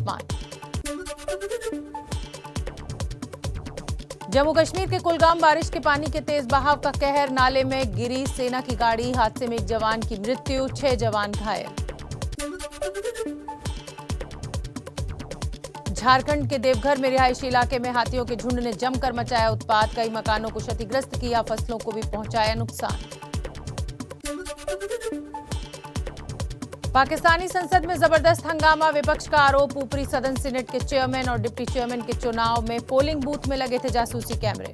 आसमान। जम्मू कश्मीर के कुलगाम बारिश के पानी के तेज बहाव का कहर, नाले में गिरी सेना की गाड़ी, हादसे में एक जवान की मृत्यु, 6 जवान घायल। झारखंड के देवघर में रिहायशी इलाके में हाथियों के झुंड ने जमकर मचाया उत्पात, कई मकानों को क्षतिग्रस्त किया, फसलों को भी पहुंचाया नुकसान। पाकिस्तानी संसद में जबरदस्त हंगामा, विपक्ष का आरोप, ऊपरी सदन सीनेट के चेयरमैन और डिप्टी चेयरमैन के चुनाव में पोलिंग बूथ में लगे थे जासूसी कैमरे।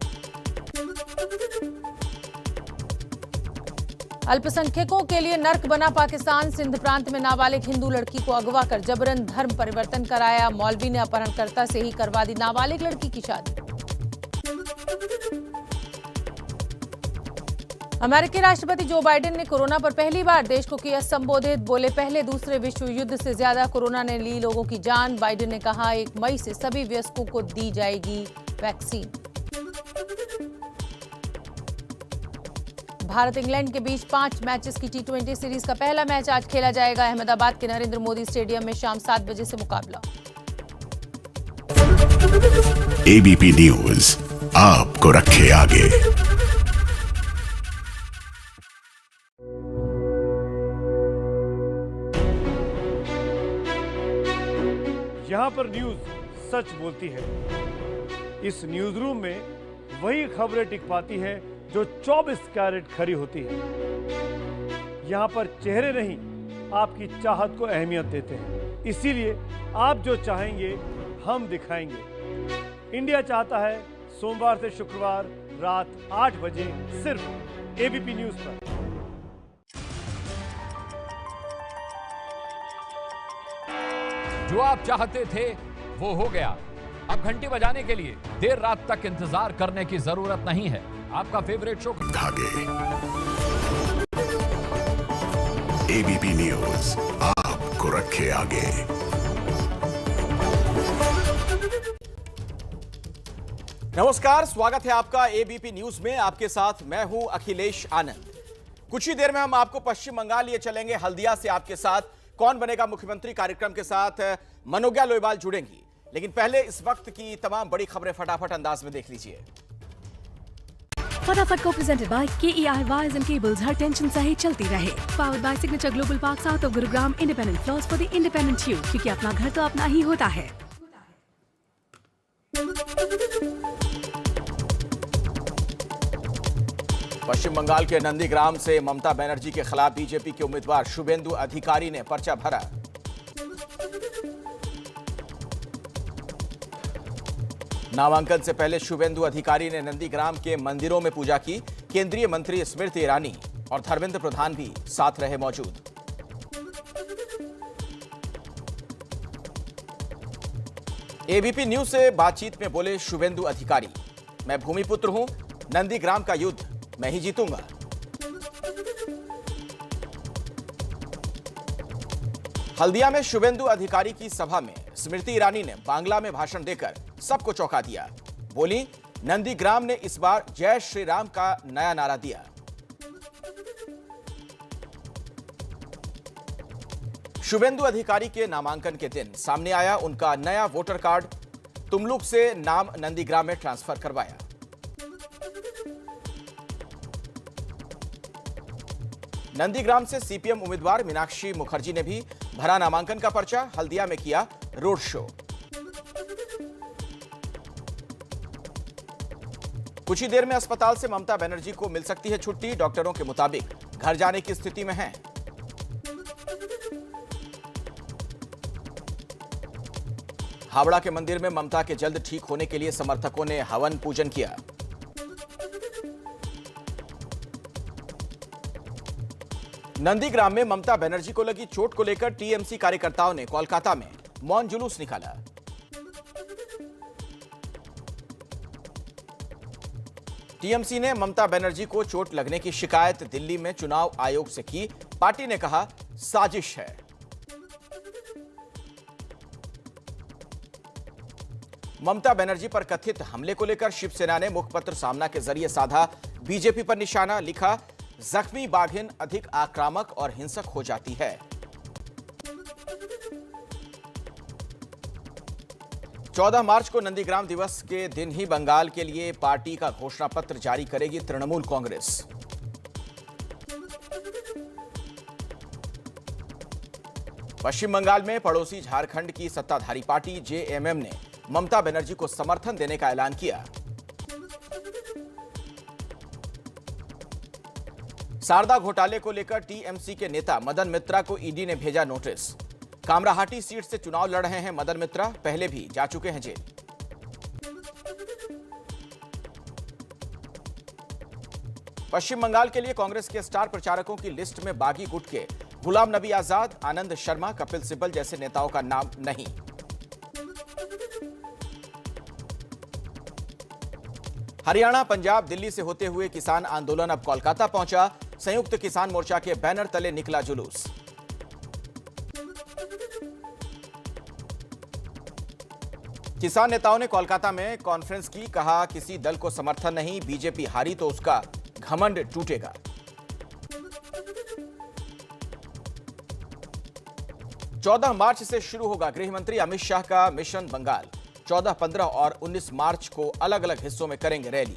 अल्पसंख्यकों के लिए नर्क बना पाकिस्तान, सिंध प्रांत में नाबालिग हिंदू लड़की को अगवा कर जबरन धर्म परिवर्तन कराया, मौलवी ने अपहरणकर्ता से ही करवा दी नाबालिग लड़की की शादी। अमेरिकी राष्ट्रपति जो बाइडेन ने कोरोना पर पहली बार देश को किया संबोधित, बोले पहले दूसरे विश्व युद्ध से ज्यादा कोरोना ने ली लोगों की जान। बाइडेन ने कहा 1 मई से सभी वयस्कों को दी जाएगी वैक्सीन। भारत इंग्लैंड के बीच 5 मैचेस की T20 सीरीज का पहला मैच आज खेला जाएगा। अहमदाबाद के नरेंद्र मोदी स्टेडियम में शाम 7 बजे से मुकाबला। ABP न्यूज आपको रखे आगे। यहाँ पर न्यूज सच बोलती है। इस न्यूज रूम में वही खबरें टिक पाती हैं जो 24 कैरेट खरी होती है। यहाँ पर चेहरे नहीं, आपकी चाहत को अहमियत देते हैं, इसीलिए आप जो चाहेंगे हम दिखाएंगे। इंडिया चाहता है सोमवार से शुक्रवार रात 8 बजे सिर्फ ABP न्यूज पर। जो आप चाहते थे वो हो गया। अब घंटी बजाने के लिए देर रात तक इंतजार करने की जरूरत नहीं है। आपका फेवरेट शो धागे। ABP न्यूज आपको रखे आगे। नमस्कार, स्वागत है आपका ABP न्यूज में। आपके साथ मैं हूं अखिलेश आनंद। कुछ ही देर में हम आपको पश्चिम बंगाल लिए चलेंगे। हल्दिया से आपके साथ कौन बनेगा मुख्यमंत्री कार्यक्रम के साथ मनोज्ञा लोईवाल जुड़ेंगी, लेकिन पहले इस वक्त की तमाम बड़ी खबरें फटाफट अंदाज में देख लीजिए। फटाफट को presented by KEI wires and cables, her tension सही चलती रहे। Powered by signature global park south of Gurugram, independent floors for the independent you, क्योंकि अपना घर तो अपना ही होता है। पश्चिम बंगाल के नंदीग्राम से ममता बनर्जी के खिलाफ बीजेपी के उम्मीदवार शुभेंदु अधिकारी ने पर्चा भरा। नामांकन से पहले शुभेंदु अधिकारी ने नंदीग्राम के मंदिरों में पूजा की। केंद्रीय मंत्री स्मृति ईरानी और धर्मेंद्र प्रधान भी साथ रहे मौजूद। ABP न्यूज से बातचीत में बोले शुभेंदु अधिकारी, मैं भूमिपुत्र हूं, नंदीग्राम का युद्ध मैं ही जीतूंगा। हल्दिया में शुभेंदु अधिकारी की सभा में स्मृति ईरानी ने बांग्ला में भाषण देकर सबको चौंका दिया। बोली, नंदीग्राम ने इस बार जय श्री राम का नया नारा दिया। शुभेंदु अधिकारी के नामांकन के दिन सामने आया उनका नया वोटर कार्ड। तुमलुक से नाम नंदीग्राम में ट्रांसफर करवाया। नंदीग्राम से CPM उम्मीदवार मीनाक्षी मुखर्जी ने भी भरा नामांकन का पर्चा। हल्दिया में किया रोड शो। कुछ ही देर में अस्पताल से ममता बनर्जी को मिल सकती है छुट्टी। डॉक्टरों के मुताबिक घर जाने की स्थिति में हैं। हावड़ा के मंदिर में ममता के जल्द ठीक होने के लिए समर्थकों ने हवन पूजन किया। नंदीग्राम में ममता बनर्जी को लगी चोट को लेकर TMC कार्यकर्ताओं ने कोलकाता में मौन जुलूस निकाला। TMC ने ममता बनर्जी को चोट लगने की शिकायत दिल्ली में चुनाव आयोग से की। पार्टी ने कहा साजिश है। ममता बनर्जी पर कथित हमले को लेकर शिवसेना ने मुखपत्र सामना के जरिए साधा बीजेपी पर निशाना। लिखा, जख्मी बाघिन अधिक आक्रामक और हिंसक हो जाती है। 14 मार्च को नंदीग्राम दिवस के दिन ही बंगाल के लिए पार्टी का घोषणा पत्र जारी करेगी तृणमूल कांग्रेस। पश्चिम बंगाल में पड़ोसी झारखंड की सत्ताधारी पार्टी जेएमएम ने ममता बनर्जी को समर्थन देने का ऐलान किया। शारदा घोटाले को लेकर टीएमसी के नेता मदन मित्रा को ईडी ने भेजा नोटिस। कामराहाटी सीट से चुनाव लड़ रहे हैं मदन मित्रा, पहले भी जा चुके हैं जेल। पश्चिम बंगाल के लिए कांग्रेस के स्टार प्रचारकों की लिस्ट में बागी गुट के गुलाम नबी आजाद, आनंद शर्मा, कपिल सिब्बल जैसे नेताओं का नाम नहीं। हरियाणा, पंजाब, दिल्ली से होते हुए किसान आंदोलन अब कोलकाता पहुंचा। संयुक्त किसान मोर्चा के बैनर तले निकला जुलूस। किसान नेताओं ने कोलकाता में कॉन्फ्रेंस की, कहा किसी दल को समर्थन नहीं, बीजेपी हारी तो उसका घमंड टूटेगा। चौदह मार्च से शुरू होगा गृह मंत्री अमित शाह का मिशन बंगाल। 14, 15 और 19 मार्च को अलग अलग हिस्सों में करेंगे रैली।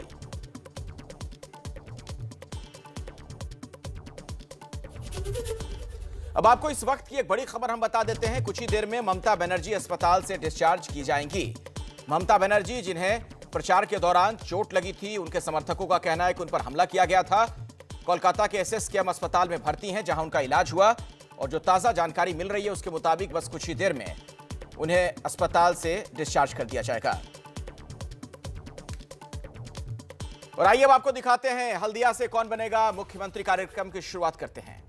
अब आपको इस वक्त की एक बड़ी खबर हम बता देते हैं। कुछ ही देर में ममता बनर्जी अस्पताल से डिस्चार्ज की जाएंगी। ममता बनर्जी, जिन्हें प्रचार के दौरान चोट लगी थी, उनके समर्थकों का कहना है कि उन पर हमला किया गया था, कोलकाता के एसएसकेएम अस्पताल में भर्ती हैं, जहां उनका इलाज हुआ। और जो ताजा जानकारी मिल रही है उसके मुताबिक बस कुछ ही देर में उन्हें अस्पताल से डिस्चार्ज कर दिया जाएगा। और आइए अब आपको दिखाते हैं हल्दिया से कौन बनेगा मुख्यमंत्री कार्यक्रम की शुरुआत करते हैं।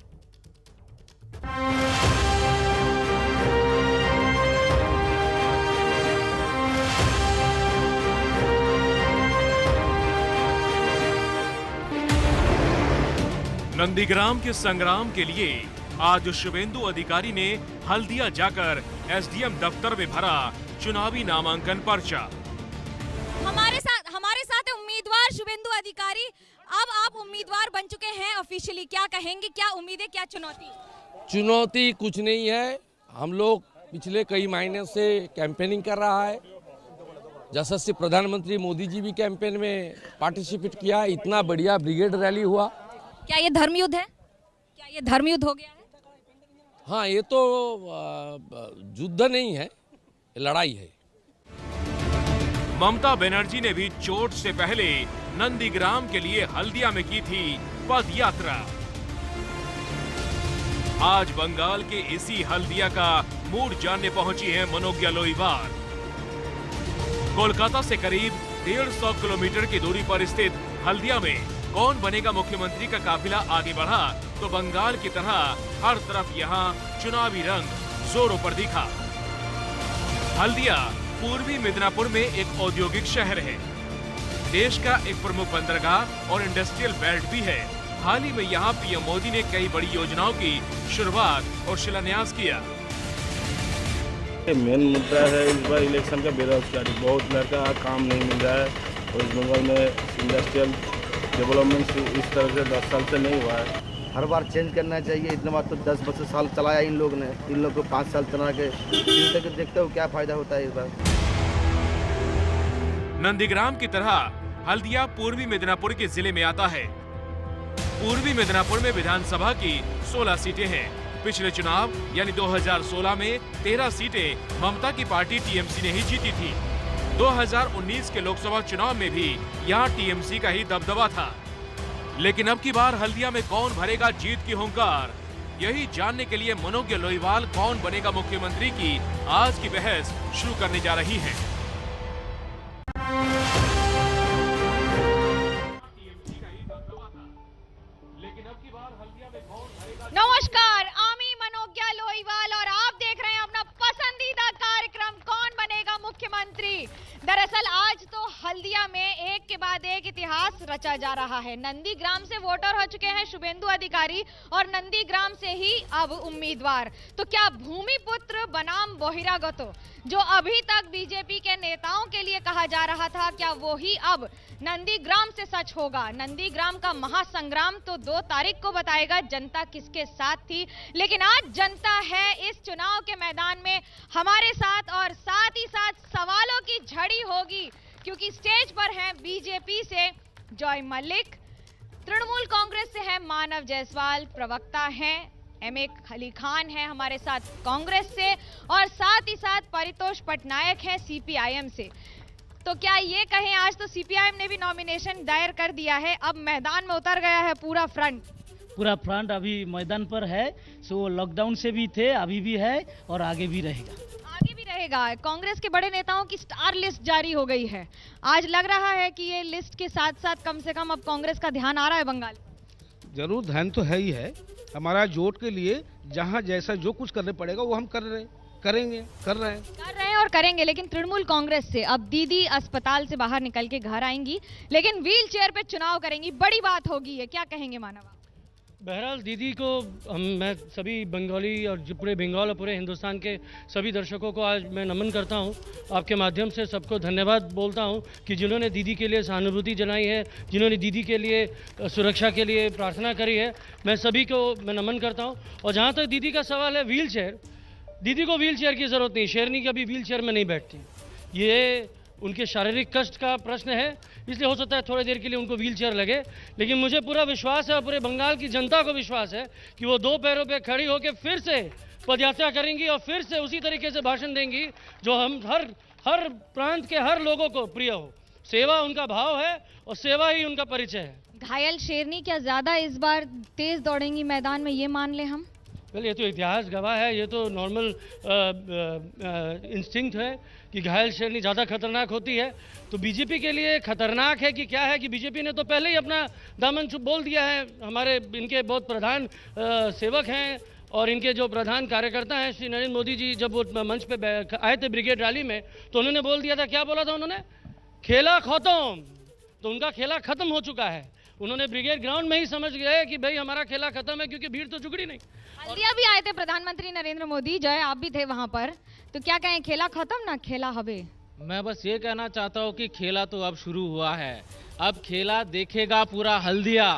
नंदीग्राम के संग्राम के लिए आज शुभेंदु अधिकारी ने हल्दिया जाकर एसडीएम दफ्तर में भरा चुनावी नामांकन पर्चा। हमारे साथ उम्मीदवार शुभेंदु अधिकारी। अब आप उम्मीदवार बन चुके हैं ऑफिशियली, क्या कहेंगे, क्या उम्मीदें, क्या चुनौती? चुनौती कुछ नहीं है। हम लोग पिछले कई महीने से कैंपेनिंग कर रहा है। यशस्वी प्रधानमंत्री मोदी जी भी कैंपेन में पार्टिसिपेट किया। इतना बढ़िया ब्रिगेड रैली हुआ। क्या ये धर्मयुद्ध है? क्या ये धर्मयुद्ध हो गया है? हाँ, ये तो युद्ध नहीं है, लड़ाई है। ममता बनर्जी ने भी चोट से पहले नंदीग्राम के लिए हल्दिया में की थी पद यात्रा। आज बंगाल के इसी हल्दिया का मूड जानने पहुंची है मनोज्ञा लोईवाल। कोलकाता से करीब 150 किलोमीटर की दूरी पर स्थित हल्दिया में कौन बनेगा मुख्यमंत्री का काफिला आगे बढ़ा तो बंगाल की तरह हर तरफ यहां चुनावी रंग जोरों पर दिखा। हल्दिया पूर्वी मिदनापुर में एक औद्योगिक शहर है। देश का एक प्रमुख बंदरगाह और इंडस्ट्रियल बेल्ट भी है। हाल ही में यहाँ पीएम मोदी ने कई बड़ी योजनाओं की शुरुआत और शिलान्यास किया। मेन मुद्दा है इस बार इलेक्शन का बेरोजगारी। बहुत लड़का काम नहीं मिल रहा है और इस बंगाल में इंडस्ट्रियल डेवलपमेंट इस तरह से 10 साल से नहीं हुआ है। हर बार चेंज करना चाहिए। इतना बार तो 10 साल चलाया इन लोग ने, इन लोग को 5 साल चला के तक देखते हो क्या फायदा होता है इस बार। नंदीग्राम की तरह हल्दिया पूर्वी मिदनापुर के जिले में आता है। पूर्वी मिदनापुर में विधानसभा की 16 सीटें हैं। पिछले चुनाव यानी 2016 में 13 सीटें ममता की पार्टी टीएमसी ने ही जीती थी। 2019 के लोकसभा चुनाव में भी यहाँ टीएमसी का ही दबदबा था। लेकिन अब की बार हल्दिया में कौन भरेगा जीत की हुंकार, यही जानने के लिए मनोज्ञा लोईवाल कौन बनेगा मुख्यमंत्री की आज की बहस शुरू करने जा रही है। नमस्कार, आमी मनोज्ञा लोईवाल और आप देख रहे हैं अपना पसंदीदा कार्यक्रम कौन बनेगा मुख्यमंत्री। दरअसल आज तो हल्दिया में एक के बाद एक इतिहास रचा जा रहा है। नंदीग्राम से वोटर हो चुके हैं शुभेंदु अधिकारी और नंदीग्राम से ही अब उम्मीदवार। तो क्या भूमिपुत्र बनाम बहिरागतो जो अभी तक बीजेपी के नेताओं के लिए कहा जा रहा था, क्या वो ही अब नंदीग्राम से सच होगा? नंदीग्राम का महासंग्राम तो 2 तारीख को बताएगा जनता किसके साथ थी। लेकिन आज जनता है इस चुनाव के मैदान में हमारे साथ और साथ ही साथ सवालों जॉय मलिक। तृणमूल कांग्रेस से है मानव जायसवाल, प्रवक्ता हैं। एमए अली खान है हमारे साथ कांग्रेस से, और साथ ही साथ परितोष पटनायक हैं सीपीआईएम से। तो क्या ये कहें, आज तो सीपीआईएम ने भी नॉमिनेशन दायर कर दिया है, अब मैदान में उतर गया है पूरा फ्रंट अभी मैदान पर है। सो लॉकडाउन से भी थे, अभी भी है और आगे भी रहेगा। कांग्रेस के बड़े नेताओं की स्टार लिस्ट जारी हो गई है। आज लग रहा है कि ये लिस्ट के साथ साथ कम से कम अब कांग्रेस का ध्यान आ रहा है बंगाल। जरूर ध्यान तो है ही है। हमारा जोट के लिए जहां जैसा जो कुछ करने पड़ेगा वो हम कर रहे हैं और करेंगे। लेकिन तृणमूल कांग्रेस से अब दीदी अस्पताल से बाहर निकल के घर आएंगी, लेकिन व्हील चेयर पे चुनाव करेंगी, बड़ी बात होगी ये, क्या कहेंगे मानव? बहरहाल दीदी को मैं सभी बंगाली और पूरे बंगाल और पूरे हिंदुस्तान के सभी दर्शकों को आज मैं नमन करता हूं। आपके माध्यम से सबको धन्यवाद बोलता हूं कि जिन्होंने दीदी के लिए सहानुभूति जनाई है, जिन्होंने दीदी के लिए सुरक्षा के लिए प्रार्थना करी है, मैं सभी को मैं नमन करता हूं। और जहां तक दीदी का सवाल है व्हील चेयर, दीदी को व्हील चेयर की ज़रूरत नहीं। शेरनी कभी व्हील चेयर में नहीं बैठती। ये उनके शारीरिक कष्ट का प्रश्न है, इसलिए हो सकता है थोड़ी देर के लिए उनको व्हील चेयर लगे, लेकिन मुझे पूरा विश्वास है और पूरे बंगाल की जनता को विश्वास है कि वो दो पैरों पे खड़ी होकर फिर से पदयात्रा करेंगी और फिर से उसी तरीके से भाषण देंगी जो हम हर प्रांत के हर लोगों को प्रिय हो। सेवा उनका भाव है और सेवा ही उनका परिचय है। घायल शेरनी क्या ज्यादा इस बार तेज दौड़ेंगी मैदान में, ये मान ले हम? ये तो इतिहास गवाह है, ये तो नॉर्मल इंस्टिंक्ट है कि घायल शेरनी ज़्यादा खतरनाक होती है। तो बीजेपी के लिए खतरनाक है कि क्या है कि बीजेपी ने तो पहले ही अपना दामन चुप बोल दिया है। हमारे इनके बहुत प्रधान सेवक हैं और इनके जो प्रधान कार्यकर्ता हैं, श्री नरेंद्र मोदी जी जब वो मंच पे आए थे ब्रिगेड रैली में, तो उन्होंने बोल दिया था, क्या बोला था उन्होंने? खेला खत्म। तो उनका खेला खत्म हो चुका है। उन्होंने ब्रिगेड ग्राउंड में ही समझ गए कि भाई हमारा खेला खत्म है, क्योंकि भीड़ तो जुगड़ी नहीं। हल्दिया भी आए थे प्रधानमंत्री नरेंद्र मोदी, जय आप भी थे वहां पर, तो क्या कहें, खेला खत्म ना खेला हबे? मैं बस ये कहना चाहता हूँ कि खेला तो अब शुरू हुआ है, अब खेला देखेगा पूरा हल्दिया।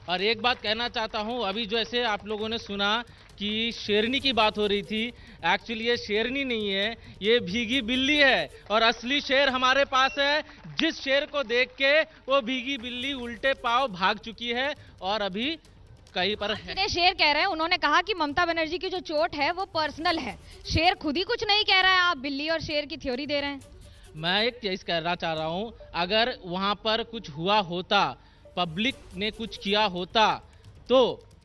और एक बात कहना चाहता हूँ, अभी जैसे आप लोगों ने सुना कि शेरनी की बात हो रही थी, एक्चुअली ये शेरनी नहीं है, ये भीगी बिल्ली है और असली शेर हमारे पास है। जिस शेर को देख के वो भीगी बिल्ली उल्टे पांव भाग चुकी है और अभी कहीं पर है। शेर कह रहे हैं, उन्होंने कहा कि ममता बनर्जी की जो चोट है वो पर्सनल है। शेर खुद ही कुछ नहीं कह रहा है, आप बिल्ली और शेर की थ्योरी दे रहे हैं। मैं एक चीज कहना चाह रहा हूँ, अगर वहां पर कुछ हुआ होता, पब्लिक ने कुछ किया होता तो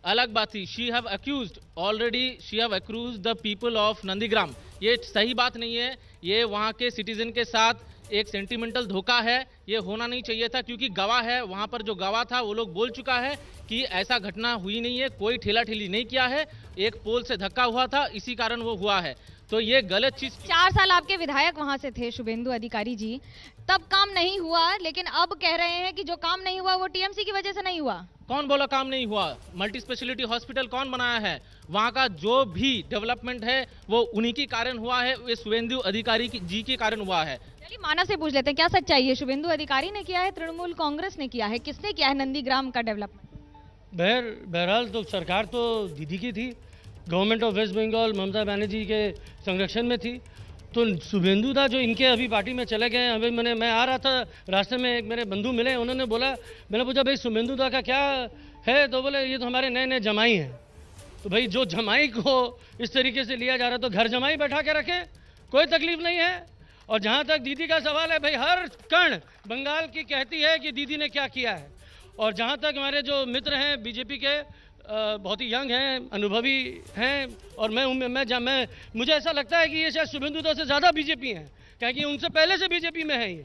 अलग बात थी। She have accused already, she have accused the people of Nandigram. ये सही बात नहीं है, ये वहाँ के सिटीजन के साथ एक सेंटिमेंटल धोखा है, ये होना नहीं चाहिए था। क्योंकि गवाह है, वहाँ पर जो गवाह था वो लोग बोल चुका है कि ऐसा घटना हुई नहीं है, कोई ठेला ठेली नहीं किया है, एक पोल से धक्का हुआ था, इसी कारण वो हुआ है। तो ये गलत चीज। 4 साल आपके विधायक वहां से थे शुभेंदु अधिकारी जी, तब काम नहीं हुआ, लेकिन अब कह रहे हैं कि जो काम नहीं हुआ वो टीएमसी की वजह से नहीं हुआ। कौन बोला काम नहीं हुआ? मल्टी स्पेशलिटी हॉस्पिटल कौन बनाया है? वहाँ का जो भी डेवलपमेंट है वो उन्हीं के कारण हुआ है, ये शुभेंदु अधिकारी जी के कारण हुआ है। चलिए मानव से पूछ लेते हैं, क्या सच्चाई है? शुभेंदु अधिकारी ने किया है, तृणमूल कांग्रेस ने किया है, किसने किया है नंदीग्राम का डेवलपमेंट? बहरहाल तो सरकार तो दीदी की थी, government of waste Bengal Mamata Banerjee के संरक्षण में थी। तो शुभेंदु दा जो इनके अभी पार्टी में चले गए हैं, अभी मैं आ रहा था, रास्ते में एक मेरे बंधु मिले, उन्होंने बोला, मैंने पूछा भाई शुभेंदु दा का क्या है, तो बोले ये तो हमारे नए नए जमाई हैं। तो भाई जो जमाई को इस तरीके से लिया जा रहा है तो घर जमाई बैठा के रखें, कोई तकलीफ नहीं है। और जहाँ तक दीदी का सवाल है, भाई हर कण बंगाल की कहती है कि दीदी ने क्या किया है। और जहाँ तक हमारे जो मित्र हैं बीजेपी के, बहुत ही यंग हैं, अनुभवी हैं, और मैं मुझे ऐसा लगता है कि ये शायद शुभेंदु दा से ज़्यादा बीजेपी हैं, क्योंकि उनसे पहले से बीजेपी में है ये।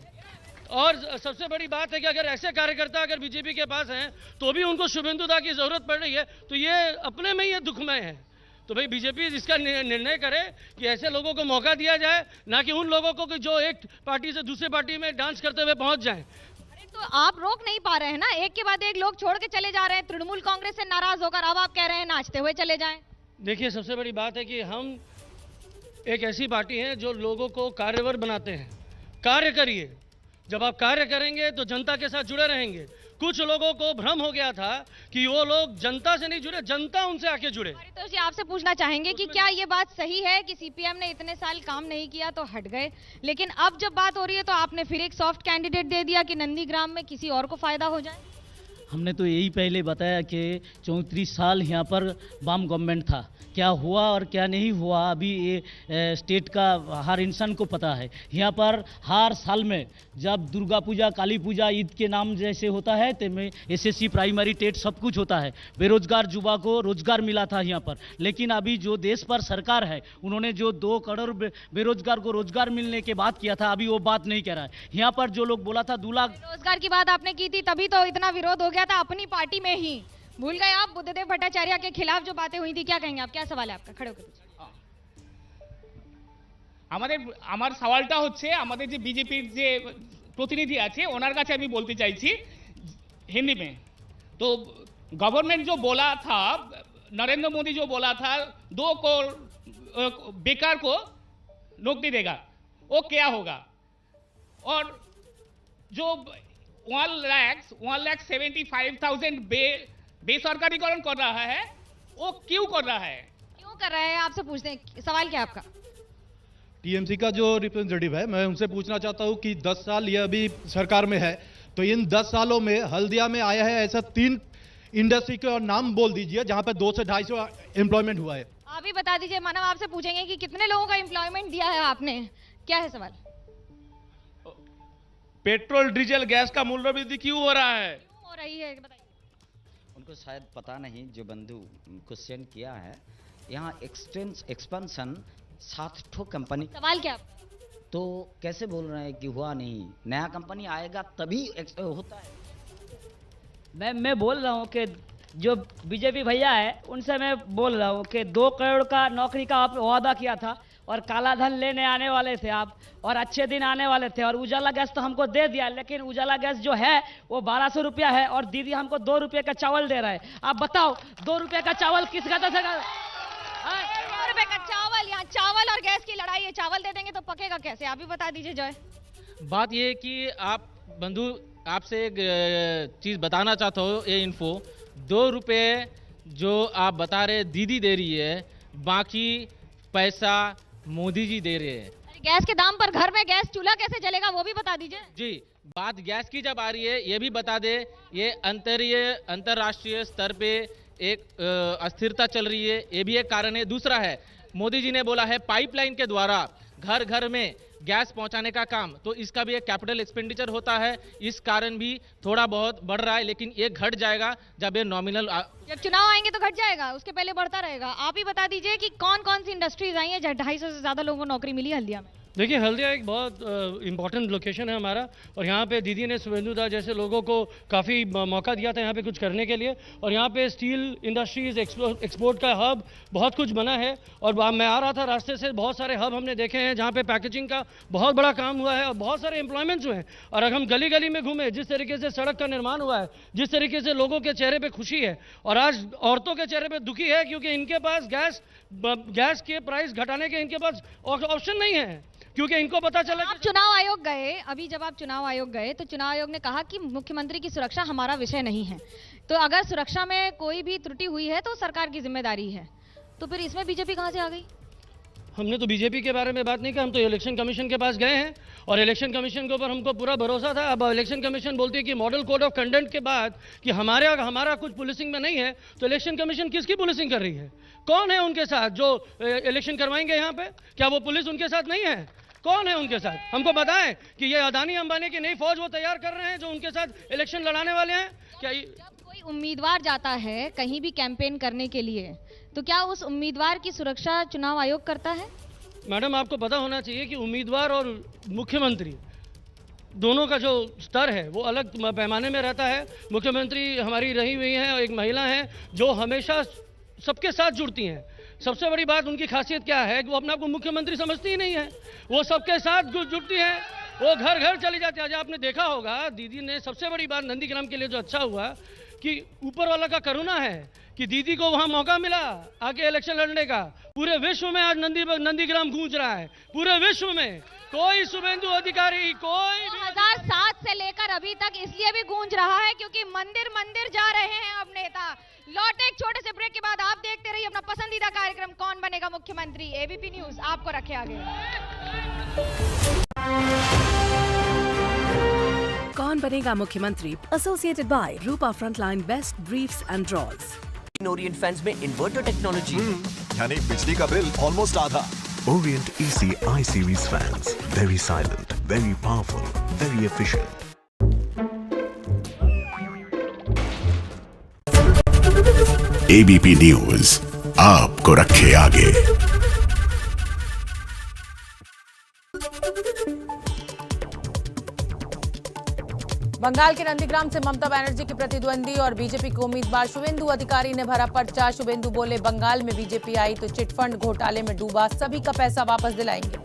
और सबसे बड़ी बात है कि अगर ऐसे कार्यकर्ता अगर बीजेपी के पास हैं तो भी उनको शुभेंदु दा की ज़रूरत पड़ रही है, तो ये अपने में ये दुखमय है। तो भाई बीजेपी इसका निर्णय करे कि ऐसे लोगों को मौका दिया जाए, ना कि उन लोगों को कि जो एक पार्टी से दूसरे पार्टी में डांस करते हुए पहुंच जाएं। तो आप रोक नहीं पा रहे हैं ना, एक के बाद एक लोग छोड़ के चले जा रहे हैं तृणमूल कांग्रेस से नाराज होकर, अब आप कह रहे हैं नाचते हुए चले जाएं। देखिए सबसे बड़ी बात है कि हम एक ऐसी पार्टी है जो लोगों को कार्यवर बनाते हैं। कार्य करिए, जब आप कार्य करेंगे तो जनता के साथ जुड़े रहेंगे, कुछ लोगों को भ्रम हो गया था कि वो लोग जनता से नहीं जुड़े, जनता उनसे आके जुड़े। तो जी आपसे पूछना चाहेंगे कि क्या ये बात सही है कि सीपीएम ने इतने साल काम नहीं किया तो हट गए, लेकिन अब जब बात हो रही है तो आपने फिर एक सॉफ्ट कैंडिडेट दे दिया कि नंदीग्राम में किसी और को फायदा हो जाए? हमने तो यही पहले बताया कि 34 साल यहाँ पर वाम गवर्नमेंट था, क्या हुआ और क्या नहीं हुआ अभी ये स्टेट का हर इंसान को पता है। यहाँ पर हर साल में जब दुर्गा पूजा, काली पूजा, ईद के नाम जैसे होता है तो में एसएससी, प्राइमरी, टेट सब कुछ होता है। बेरोजगार युवा को रोजगार मिला था यहाँ पर, लेकिन अभी जो देश पर सरकार है उन्होंने जो 2 करोड़ बेरोजगार को रोजगार मिलने के बात किया था, अभी वो बात नहीं कह रहा है। यहाँ पर जो लोग बोला था 2 लाख रोजगार की बात आपने की थी, तभी तो इतना विरोध हो गया था अपनी पार्टी में ही। भूल गए आप बुद्धदेव भट्टाचार्य के खिलाफ जो बातें हुई थी? क्या कहेंगे आप, क्या सवाल है आपका? खड़े होकर আমার সওয়ালটা হচ্ছে আমাদের যে বিজেপির যে প্রতিনিধি আছে ওনার কাছে আমি বলতে চাইছি हिंदी में। तो गवर्नमेंट जो बोला था, नरेंद्र मोदी जो बोला था 2 करोड़ बेकार को नौकरी देगा, वो क्या होगा? और जो 1,75,000 बेसरकारीकरण कर रहा है वो क्यों कर रहा है? क्यों कर रहा है आपसे पूछते हैं, सवाल क्या आपका? टीएमसी का जो रिप्रेजेंटेटिव है, मैं उनसे पूछना चाहता हूं कि 10 साल ये अभी सरकार में है, तो इन 10 सालों में हल्दिया में आया है ऐसा 3 इंडस्ट्री का नाम बोल दीजिए जहां पर 200 से 250 एम्प्लॉयमेंट हुआ है। आप ही बता दीजिए। मानव आपसे पूछेंगे कि कितने लोगों का एम्प्लॉयमेंट दिया है आपने, क्या है सवाल? पेट्रोल डीजल गैस का मूल्य वृद्धि क्यों हो रहा है? क्यों हो रही है बताइए। उनको शायद पता नहीं, जो बंधु क्वेश्चन किया है। यहाँ एक्सपेंशन 7 ठो कंपनी। सवाल क्या? तो कैसे बोल रहे हैं कि हुआ नहीं? नया कंपनी आएगा तभी होता है। मैं बोल रहा हूँ कि जो बीजेपी भैया है उनसे मैं बोल रहा हूँ कि 2 करोड़ का नौकरी का आप वादा किया था और काला धन लेने आने वाले थे आप, और अच्छे दिन आने वाले थे, और उजाला गैस तो हमको दे दिया, लेकिन उजाला गैस जो है वो 1200 रुपया है और दीदी हमको 2 रुपये का चावल दे रहा है। आप बताओ 2 रुपये का चावल किस खाता से? 2 रुपये का चावल, यहाँ चावल और गैस की लड़ाई है। चावल दे देंगे तो पकेगा कैसे? आप ही बता दीजिए जॉय। बात ये है कि आप बंधु, आपसे एक चीज़ बताना चाहता हूँ, ये इन्फो 2 रुपये जो आप बता रहे दीदी दे रही है, बाकी पैसा मोदी जी दे रहे हैं। गैस के दाम पर घर में गैस चूल्हा कैसे जलेगा वो भी बता दीजिए। जी, बात गैस की जब आ रही है ये भी बता दे, ये अंतर्राष्ट्रीय स्तर पे एक अस्थिरता चल रही है, ये भी एक कारण है। दूसरा है, मोदी जी ने बोला है पाइपलाइन के द्वारा घर घर में गैस पहुंचाने का काम, तो इसका भी एक कैपिटल एक्सपेंडिचर होता है, इस कारण भी थोड़ा बहुत बढ़ रहा है, लेकिन ये घट जाएगा जब ये नॉमिनल जब चुनाव आएंगे तो घट जाएगा, उसके पहले बढ़ता रहेगा। आप ही बता दीजिए कि कौन कौन सी इंडस्ट्रीज आई हैं जहाँ 250 से ज्यादा लोगों को नौकरी मिली हल्दिया में? देखिए, हल्दिया एक बहुत इम्पॉर्टेंट लोकेशन है हमारा, और यहाँ पे दीदी ने शुभेंदु दा जैसे लोगों को काफ़ी मौका दिया था यहाँ पे कुछ करने के लिए, और यहाँ पे स्टील इंडस्ट्रीज एक्सपोर्ट का हब बहुत कुछ बना है। और मैं आ रहा था रास्ते से, बहुत सारे हब हमने देखे हैं जहाँ पे पैकेजिंग का बहुत बड़ा काम हुआ है और बहुत सारे एम्प्लॉयमेंट्स हुए हैं। और अगर हम गली गली में घूमें, जिस तरीके से सड़क का निर्माण हुआ है, जिस तरीके से लोगों के चेहरे पर खुशी है, और आज औरतों के चेहरे पर दुखी है क्योंकि इनके पास गैस के प्राइस घटाने के इनके पास ऑप्शन नहीं है, क्योंकि इनको पता चला। आप चुनाव आयोग गए, अभी जब आप चुनाव आयोग गए तो चुनाव आयोग ने कहा कि मुख्यमंत्री की सुरक्षा हमारा विषय नहीं है, तो अगर सुरक्षा में कोई भी त्रुटि हुई है तो सरकार की जिम्मेदारी है, तो फिर इसमें बीजेपी कहां से आ गई? हमने तो बीजेपी के बारे में बात नहीं की, हम तो इलेक्शन कमीशन के पास गए हैं और इलेक्शन कमीशन के ऊपर हमको पूरा भरोसा था। अब इलेक्शन कमीशन बोलती है कि मॉडल कोड ऑफ कंडक्ट के बाद कि हमारा कुछ पुलिसिंग में नहीं है, तो इलेक्शन कमीशन किसकी पुलिसिंग कर रही है? कौन है उनके साथ जो इलेक्शन करवाएंगे यहाँ पे? क्या वो पुलिस उनके साथ नहीं है? कौन है उनके साथ? हमको बताएं कि ये अदानी अंबानी की नई फौज वो तैयार कर रहे हैं जो उनके साथ इलेक्शन लड़ाने वाले हैं क्या? जब कोई उम्मीदवार जाता है कहीं भी कैंपेन करने के लिए, तो क्या उस उम्मीदवार की सुरक्षा चुनाव आयोग करता है? मैडम, आपको पता होना चाहिए कि उम्मीदवार और मुख्यमंत्री दोनों का जो स्तर है वो अलग पैमाने में रहता है। मुख्यमंत्री हमारी रही हुई हैं, एक महिला हैं जो हमेशा सबके साथ जुड़ती हैं। सबसे बड़ी बात उनकी खासियत क्या है कि वो अपने आप को मुख्यमंत्री समझती ही नहीं है, वो सबके साथ जुड़ती है, वो घर घर चली जाती है। आज आपने देखा होगा दीदी ने, सबसे बड़ी बात नंदीग्राम के लिए जो अच्छा हुआ कि ऊपर वाला का करुणा है कि दीदी को वहां मौका मिला आके इलेक्शन लड़ने का। पूरे विश्व में आज नंदीग्राम गूंज रहा है, पूरे विश्व में कोई शुभेंदु अधिकारी, कोई 2007 से लेकर अभी तक इसलिए भी गूंज रहा है क्योंकि मंदिर मंदिर जा रहे हैं अब नेता। लौटे एक छोटे से ब्रेक के बाद, आप देखते रहिए अपना पसंदीदा कार्यक्रम कौन बनेगा मुख्यमंत्री। एबीपी न्यूज आपको रखे आगे। कौन बनेगा मुख्यमंत्री, associated by Rupa frontline best briefs and drawers. Orient fans में इन्वर्टर टेक्नोलॉजी, यानी बिजली का बिल ऑलमोस्ट आधा। Orient EC I-Series fans. Very silent, very powerful, very efficient. ABP News आपको रखे आगे। बंगाल के नंदीग्राम से ममता बनर्जी के प्रतिद्वंदी और बीजेपी के उम्मीदवार शुभेंदु अधिकारी ने भरा पर्चा। शुभेंदु बोले, बंगाल में बीजेपी आई तो चिटफंड घोटाले में डूबा सभी का पैसा वापस दिलाएंगे।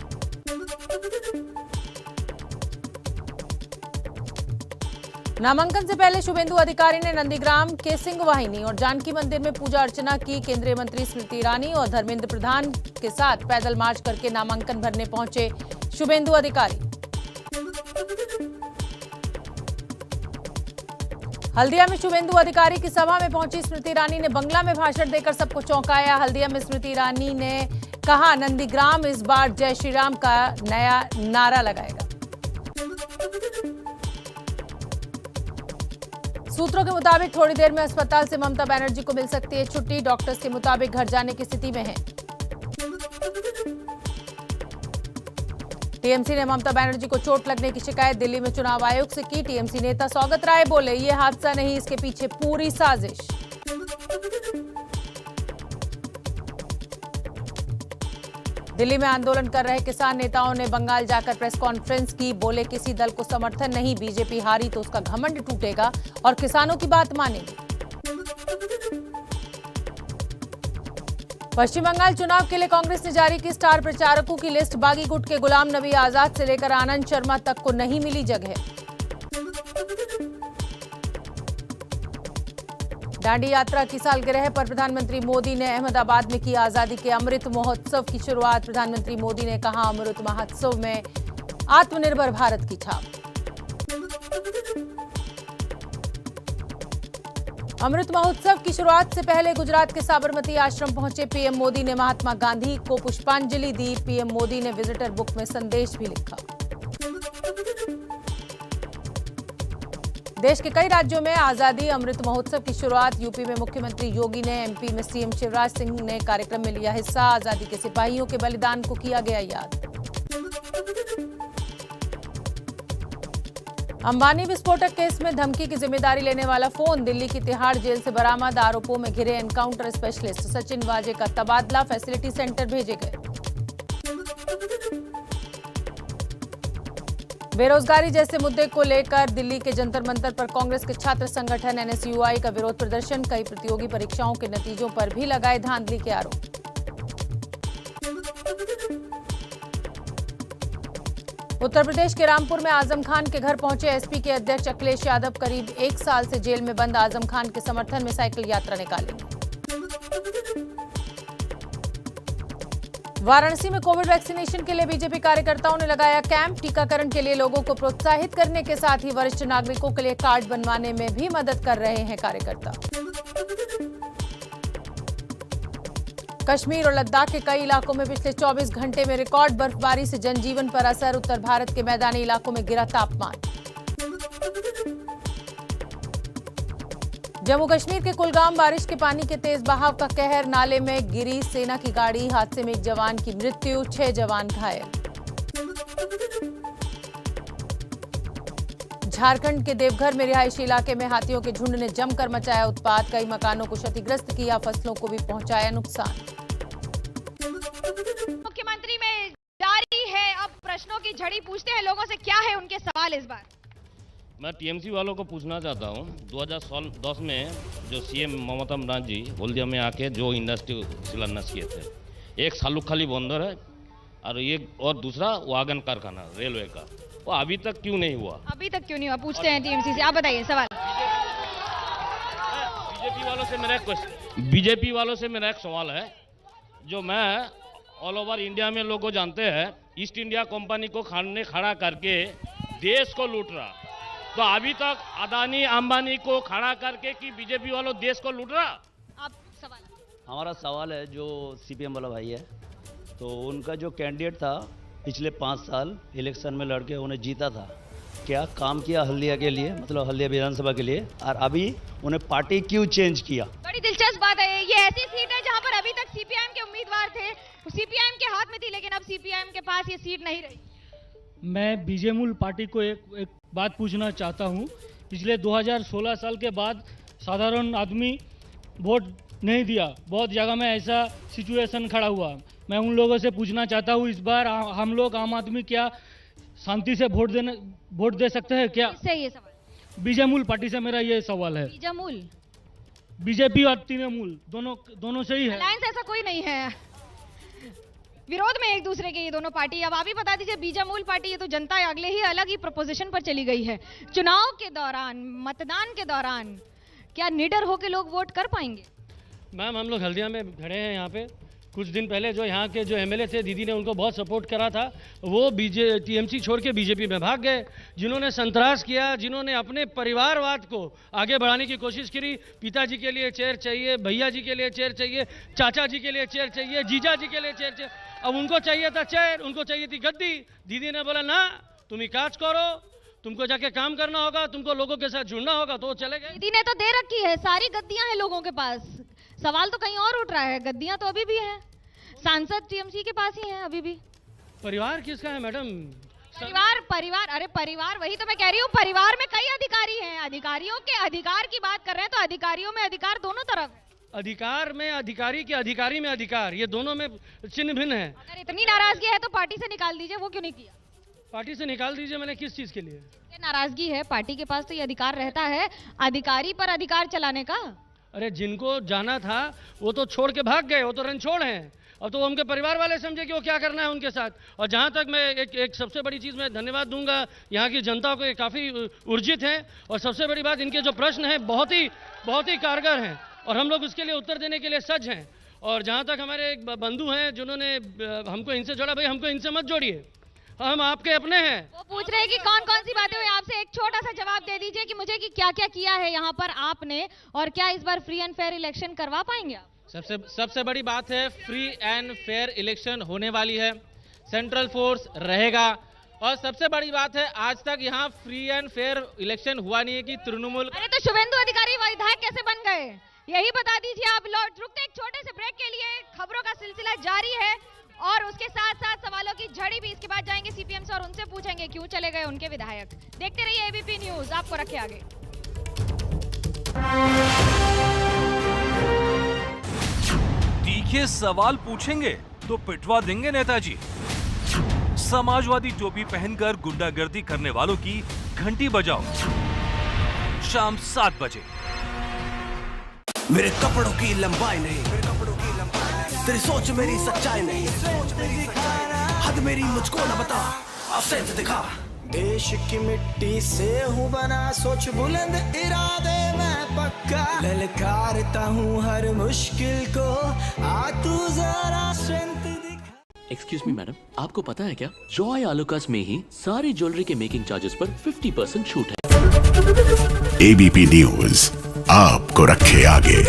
नामांकन से पहले शुभेंदु अधिकारी ने नंदीग्राम के सिंहवाहिनी और जानकी मंदिर में पूजा अर्चना की। केंद्रीय मंत्री स्मृति ईरानी और धर्मेंद्र प्रधान के साथ पैदल मार्च करके नामांकन भरने पहुंचे शुभेंदु अधिकारी। हल्दिया में शुभेंदु अधिकारी की सभा में पहुंची स्मृति ईरानी ने बंगला में भाषण देकर सबको चौंकाया। हल्दिया में स्मृति ईरानी ने कहा, नंदीग्राम इस बार जय श्री राम का नया नारा लगाएगा। सूत्रों के मुताबिक थोड़ी देर में अस्पताल से ममता बनर्जी को मिल सकती है छुट्टी। डॉक्टर्स के मुताबिक घर जाने की स्थिति में है। टीएमसी ने ममता बनर्जी को चोट लगने की शिकायत दिल्ली में चुनाव आयोग से की। टीएमसी नेता सौगत राय बोले, ये हादसा नहीं, इसके पीछे पूरी साजिश। दिल्ली में आंदोलन कर रहे किसान नेताओं ने बंगाल जाकर प्रेस कॉन्फ्रेंस की। बोले, किसी दल को समर्थन नहीं, बीजेपी हारी तो उसका घमंड टूटेगा और किसानों की बात मानेंगे। पश्चिम बंगाल चुनाव के लिए कांग्रेस ने जारी की स्टार प्रचारकों की लिस्ट। बागी गुट के गुलाम नबी आजाद से लेकर आनंद शर्मा तक को नहीं मिली जगह। दांडी यात्रा की सालगिरह पर प्रधानमंत्री मोदी ने अहमदाबाद में की आजादी के अमृत महोत्सव की शुरुआत। प्रधानमंत्री मोदी ने कहा, अमृत महोत्सव में आत्मनिर्भर भारत की छाप। अमृत महोत्सव की शुरुआत से पहले गुजरात के साबरमती आश्रम पहुंचे पीएम मोदी ने महात्मा गांधी को पुष्पांजलि दी। पीएम मोदी ने विजिटर बुक में संदेश भी लिखा। देश के कई राज्यों में आजादी अमृत महोत्सव की शुरुआत। यूपी में मुख्यमंत्री योगी ने, एमपी में सीएम शिवराज सिंह ने कार्यक्रम में लिया हिस्सा। आजादी के सिपाहियों के बलिदान को किया गया याद। अंबानी विस्फोटक केस में धमकी की जिम्मेदारी लेने वाला फोन दिल्ली की तिहाड़ जेल से बरामद। आरोपों में घिरे एनकाउंटर स्पेशलिस्ट सचिन वाजे का तबादला फैसिलिटी सेंटर भेजे गए। बेरोजगारी जैसे मुद्दे को लेकर दिल्ली के जंतर मंतर पर कांग्रेस के छात्र संगठन एनएसयूआई का विरोध प्रदर्शन। कई प्रतियोगी परीक्षाओं के नतीजों पर भी लगाए धांधली के आरोप। उत्तर प्रदेश के रामपुर में आजम खान के घर पहुंचे एसपी के अध्यक्ष अखिलेश यादव। करीब 1 साल से जेल में बंद आजम खान के समर्थन में साइकिल यात्रा निकालेंगे। वाराणसी में कोविड वैक्सीनेशन के लिए बीजेपी कार्यकर्ताओं ने लगाया कैंप। टीकाकरण के लिए लोगों को प्रोत्साहित करने के साथ ही वरिष्ठ नागरिकों के लिए कार्ड बनवाने में भी मदद कर रहे हैं कार्यकर्ता। कश्मीर और लद्दाख के कई इलाकों में पिछले 24 घंटे में रिकॉर्ड बर्फबारी से जनजीवन पर असर। उत्तर भारत के मैदानी इलाकों में गिरा तापमान। जम्मू कश्मीर के कुलगाम बारिश के पानी के तेज बहाव का कहर। नाले में गिरी सेना की गाड़ी। हादसे में एक जवान की मृत्यु, 6 जवान घायल। झारखंड के देवघर में रिहायशी इलाके में हाथियों के झुंड ने जमकर मचाया उत्पात। कई मकानों को क्षतिग्रस्त किया, फसलों को भी पहुंचाया नुकसान। मुख्यमंत्री में जारी है अब प्रश्नों की झड़ी। पूछते हैं लोगों से क्या है उनके सवाल इस बार। मैं टीएमसी वालों को पूछना चाहता हूं, 2010 में जो सीएम ममता बनर्जी हल्दिया में आके जो इंडस्ट्री शिलान्यास किए थे, एक सालुखाली बंदर है और दूसरा वागन कारखाना रेलवे का, वो अभी तक क्यों नहीं हुआ? अभी तक क्यों नहीं हुआ पूछते हैं टीएमसी से। आप बताइए सवाल। बीजेपी वालों से मेरा एक सवाल है, जो मैं ऑल ओवर इंडिया में लोगों जानते हैं ईस्ट इंडिया कंपनी को खाने खड़ा करके देश को लूट रहा। तो अभी तक अदानी अंबानी को खड़ा करके कि बीजेपी वालों देश को लूट रहा। आप सवाल हमारा सवाल है, जो सीपीएम वाला भाई है, तो उनका जो कैंडिडेट था पिछले 5 साल इलेक्शन में लड़के उन्हें जीता था, क्या काम किया हल्दिया के लिए, मतलब हल्दिया विधानसभा के लिए, और अभी उन्हें पार्टी क्यों चेंज किया? बड़ी दिलचस्प बात है। ये ऐसी सीट है जहां पर अभी तक सीपीआईएम के उम्मीदवार थे, सीपीआईएम के हाथ में थी, लेकिन अब सीपीआईएम के पास ये सीट नहीं रही। मैं बीजेमूल पार्टी को एक बात पूछना चाहता हूं। पिछले 2016 साल के बाद साधारण आदमी वोट नहीं दिया, बहुत जगह में ऐसा सिचुएशन खड़ा हुआ। मैं उन लोगों से पूछना चाहता हूं, इस बार हम लोग आम आदमी क्या शांति से वोट दे सकते हैं क्या? किससे ये सवाल? बीजेमूल पार्टी से मेरा ये सवाल है। बीजेमूल, बीजेपी और तृणमूल दोनों से ही है। अलायंस ऐसा कोई नहीं है, विरोध में एक दूसरे के ये दोनों पार्टी। अब आप ही बता दीजिए, बीजेमूल पार्टी, ये तो जनता अगले ही अलग ही प्रपोजिशन पर चली गई है। चुनाव के दौरान, मतदान के दौरान क्या निडर होकर लोग वोट कर पाएंगे? मैम, हम लोग हल्दिया में खड़े हैं यहाँ पे। कुछ दिन पहले जो यहाँ के जो एमएलए थे, दीदी ने उनको बहुत सपोर्ट करा था, वो टीएमसी छोड़ के बीजेपी में भाग गए। जिन्होंने संतरास किया, जिन्होंने अपने परिवारवाद को आगे बढ़ाने की कोशिश करी, पिताजी के लिए चेयर चाहिए, भैया जी के लिए चेयर चाहिए, चाचा जी के लिए चेयर चाहिए, जीजा जी के लिए चेयर चाहिए, अब उनको चाहिए था चेयर, उनको चाहिए थी गद्दी। दीदी ने बोला ना, तुम ही काज करो, तुमको जाके काम करना होगा, तुमको लोगों के साथ जुड़ना होगा, तो चले गए। दीदी ने तो दे रखी है, सारी गद्दियां हैं लोगों के पास। सवाल तो कहीं और उठ रहा है, गद्दियां तो अभी भी है, सांसद टीएमसी के पास ही है अभी भी। परिवार किसका है मैडम? परिवार, अरे परिवार, वही तो मैं कह रही हूँ। परिवार में कई अधिकारी हैं, अधिकारियों के अधिकार की बात कर रहे हैं, तो अधिकारियों में अधिकार दोनों तरफ। अधिकार में अधिकारी के अधिकारी में अधिकार, ये दोनों में चिन्ह भिन्न है। अगर इतनी नाराजगी है तो पार्टी से निकाल दीजिए, वो क्यों नहीं किया? पार्टी से निकाल दीजिए, मैंने किस चीज के लिए? नाराजगी है, पार्टी के पास तो ये अधिकार रहता है अधिकारी पर अधिकार चलाने का। अरे जिनको जाना था वो तो छोड़ के भाग गए, वो तो रणछोड़ हैं। अब तो उनके परिवार वाले समझे कि वो क्या करना है उनके साथ। और जहाँ तक मैं एक सबसे बड़ी चीज़ मैं धन्यवाद दूंगा यहाँ की जनता को, ये काफ़ी ऊर्जित हैं, और सबसे बड़ी बात, इनके जो प्रश्न हैं बहुत ही कारगर हैं, और हम लोग उसके लिए उत्तर देने के लिए सज्ज हैं। और जहाँ तक हमारे एक बंधु हैं जिन्होंने हमको इनसे जोड़ा, भाई हमको इनसे मत जोड़िए, हम आपके अपने हैं। वो पूछ रहे हैं कि कौन कौन सी बातें हुई, आपसे एक छोटा सा जवाब दे दीजिए कि मुझे कि क्या क्या किया है यहाँ पर आपने, और क्या इस बार फ्री एंड फेयर इलेक्शन करवा पाएंगे आप? सबसे बड़ी बात है, फ्री एंड फेयर इलेक्शन होने वाली है, सेंट्रल फोर्स रहेगा। और सबसे बड़ी बात है, आज तक यहाँ फ्री एंड फेयर इलेक्शन हुआ नहीं है कि तृणमूल। अरे तो शुभेंदु अधिकारी विधायक कैसे बन गए, यही बता दीजिए आप। लौट रुकते एक छोटे से ब्रेक के लिए, खबरों का सिलसिला जारी है, और उसके साथ साथ सवालों की झड़ी भी। इसके बाद जाएंगे सीपीएम से और उनसे पूछेंगे क्यों चले गए उनके विधायक। देखते रहिए एबीपी न्यूज, आपको रखे आगे। तीखे सवाल पूछेंगे तो पिटवा देंगे नेताजी। समाजवादी टोपी पहनकर गुंडागर्दी करने वालों की घंटी बजाओ शाम 7 बजे। मेरे कपड़ों की लंबाई नहीं, तेरी सोच मेरी सच्चाई नहीं, हद मेरी मुझको न बता, सेंस दिखा। देश की मिट्टी से हूँ बना, सोच बुलंद इरादे मैं पक्का, ललकारता हूँ हर मुश्किल को, आ तू जरा स्ट्रेंथ दिखा। एक्सक्यूज मी मैडम, आपको पता है क्या, जॉय आलूकास में ही सारी ज्वेलरी के मेकिंग चार्जेस पर 50% छूट है। एबीपी न्यूज आपको रखे आगे।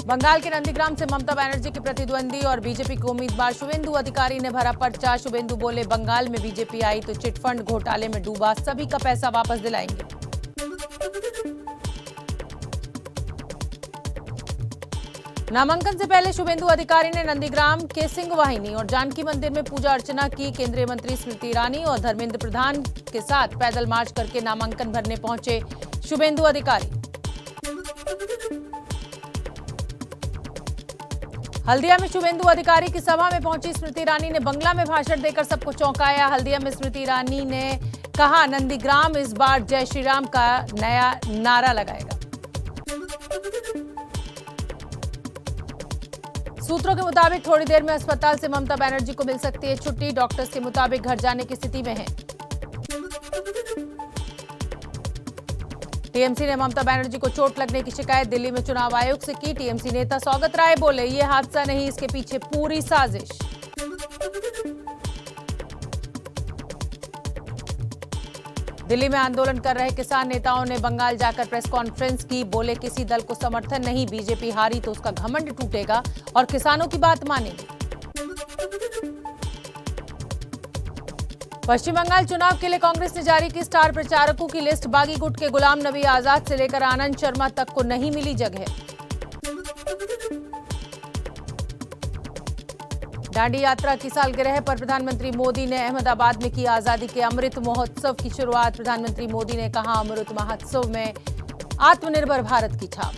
बंगाल के नंदीग्राम से ममता बनर्जी के प्रतिद्वंदी और बीजेपी के उम्मीदवार शुभेंदु अधिकारी ने भरा पर्चा। शुभेंदु बोले, बंगाल में बीजेपी आई तो चिटफंड घोटाले में डूबा सभी का पैसा वापस दिलाएंगे। नामांकन से पहले शुभेंदु अधिकारी ने नंदीग्राम के सिंह वाहिनी और जानकी मंदिर में पूजा अर्चना की। केंद्रीय मंत्री स्मृति ईरानी और धर्मेंद्र प्रधान के साथ पैदल मार्च करके नामांकन भरने पहुंचे शुभेंदु अधिकारी। हल्दिया में शुभेंदु अधिकारी की सभा में पहुंची स्मृति ईरानी ने बंगला में भाषण देकर सबको चौंकाया। हल्दिया में स्मृति ईरानी ने कहा, नंदीग्राम इस बार जय श्री राम का नया नारा लगाएगा। सूत्रों के मुताबिक थोड़ी देर में अस्पताल से ममता बनर्जी को मिल सकती है छुट्टी। डॉक्टर्स के मुताबिक घर जाने की स्थिति में है। टीएमसी ने ममता बनर्जी को चोट लगने की शिकायत दिल्ली में चुनाव आयोग से की। टीएमसी नेता सौगत राय बोले, ये हादसा नहीं, इसके पीछे पूरी साजिश। दिल्ली में आंदोलन कर रहे किसान नेताओं ने बंगाल जाकर प्रेस कॉन्फ्रेंस की। बोले, किसी दल को समर्थन नहीं, बीजेपी हारी तो उसका घमंड टूटेगा और किसानों की बात मानेगी। पश्चिम बंगाल चुनाव के लिए कांग्रेस ने जारी की स्टार प्रचारकों की लिस्ट। बागी गुट के गुलाम नबी आजाद से लेकर आनंद शर्मा तक को नहीं मिली जगह। दांडी यात्रा की सालगिरह पर प्रधानमंत्री मोदी ने अहमदाबाद में की आजादी के अमृत महोत्सव की शुरुआत। प्रधानमंत्री मोदी ने कहा, अमृत महोत्सव में आत्मनिर्भर भारत की छाप।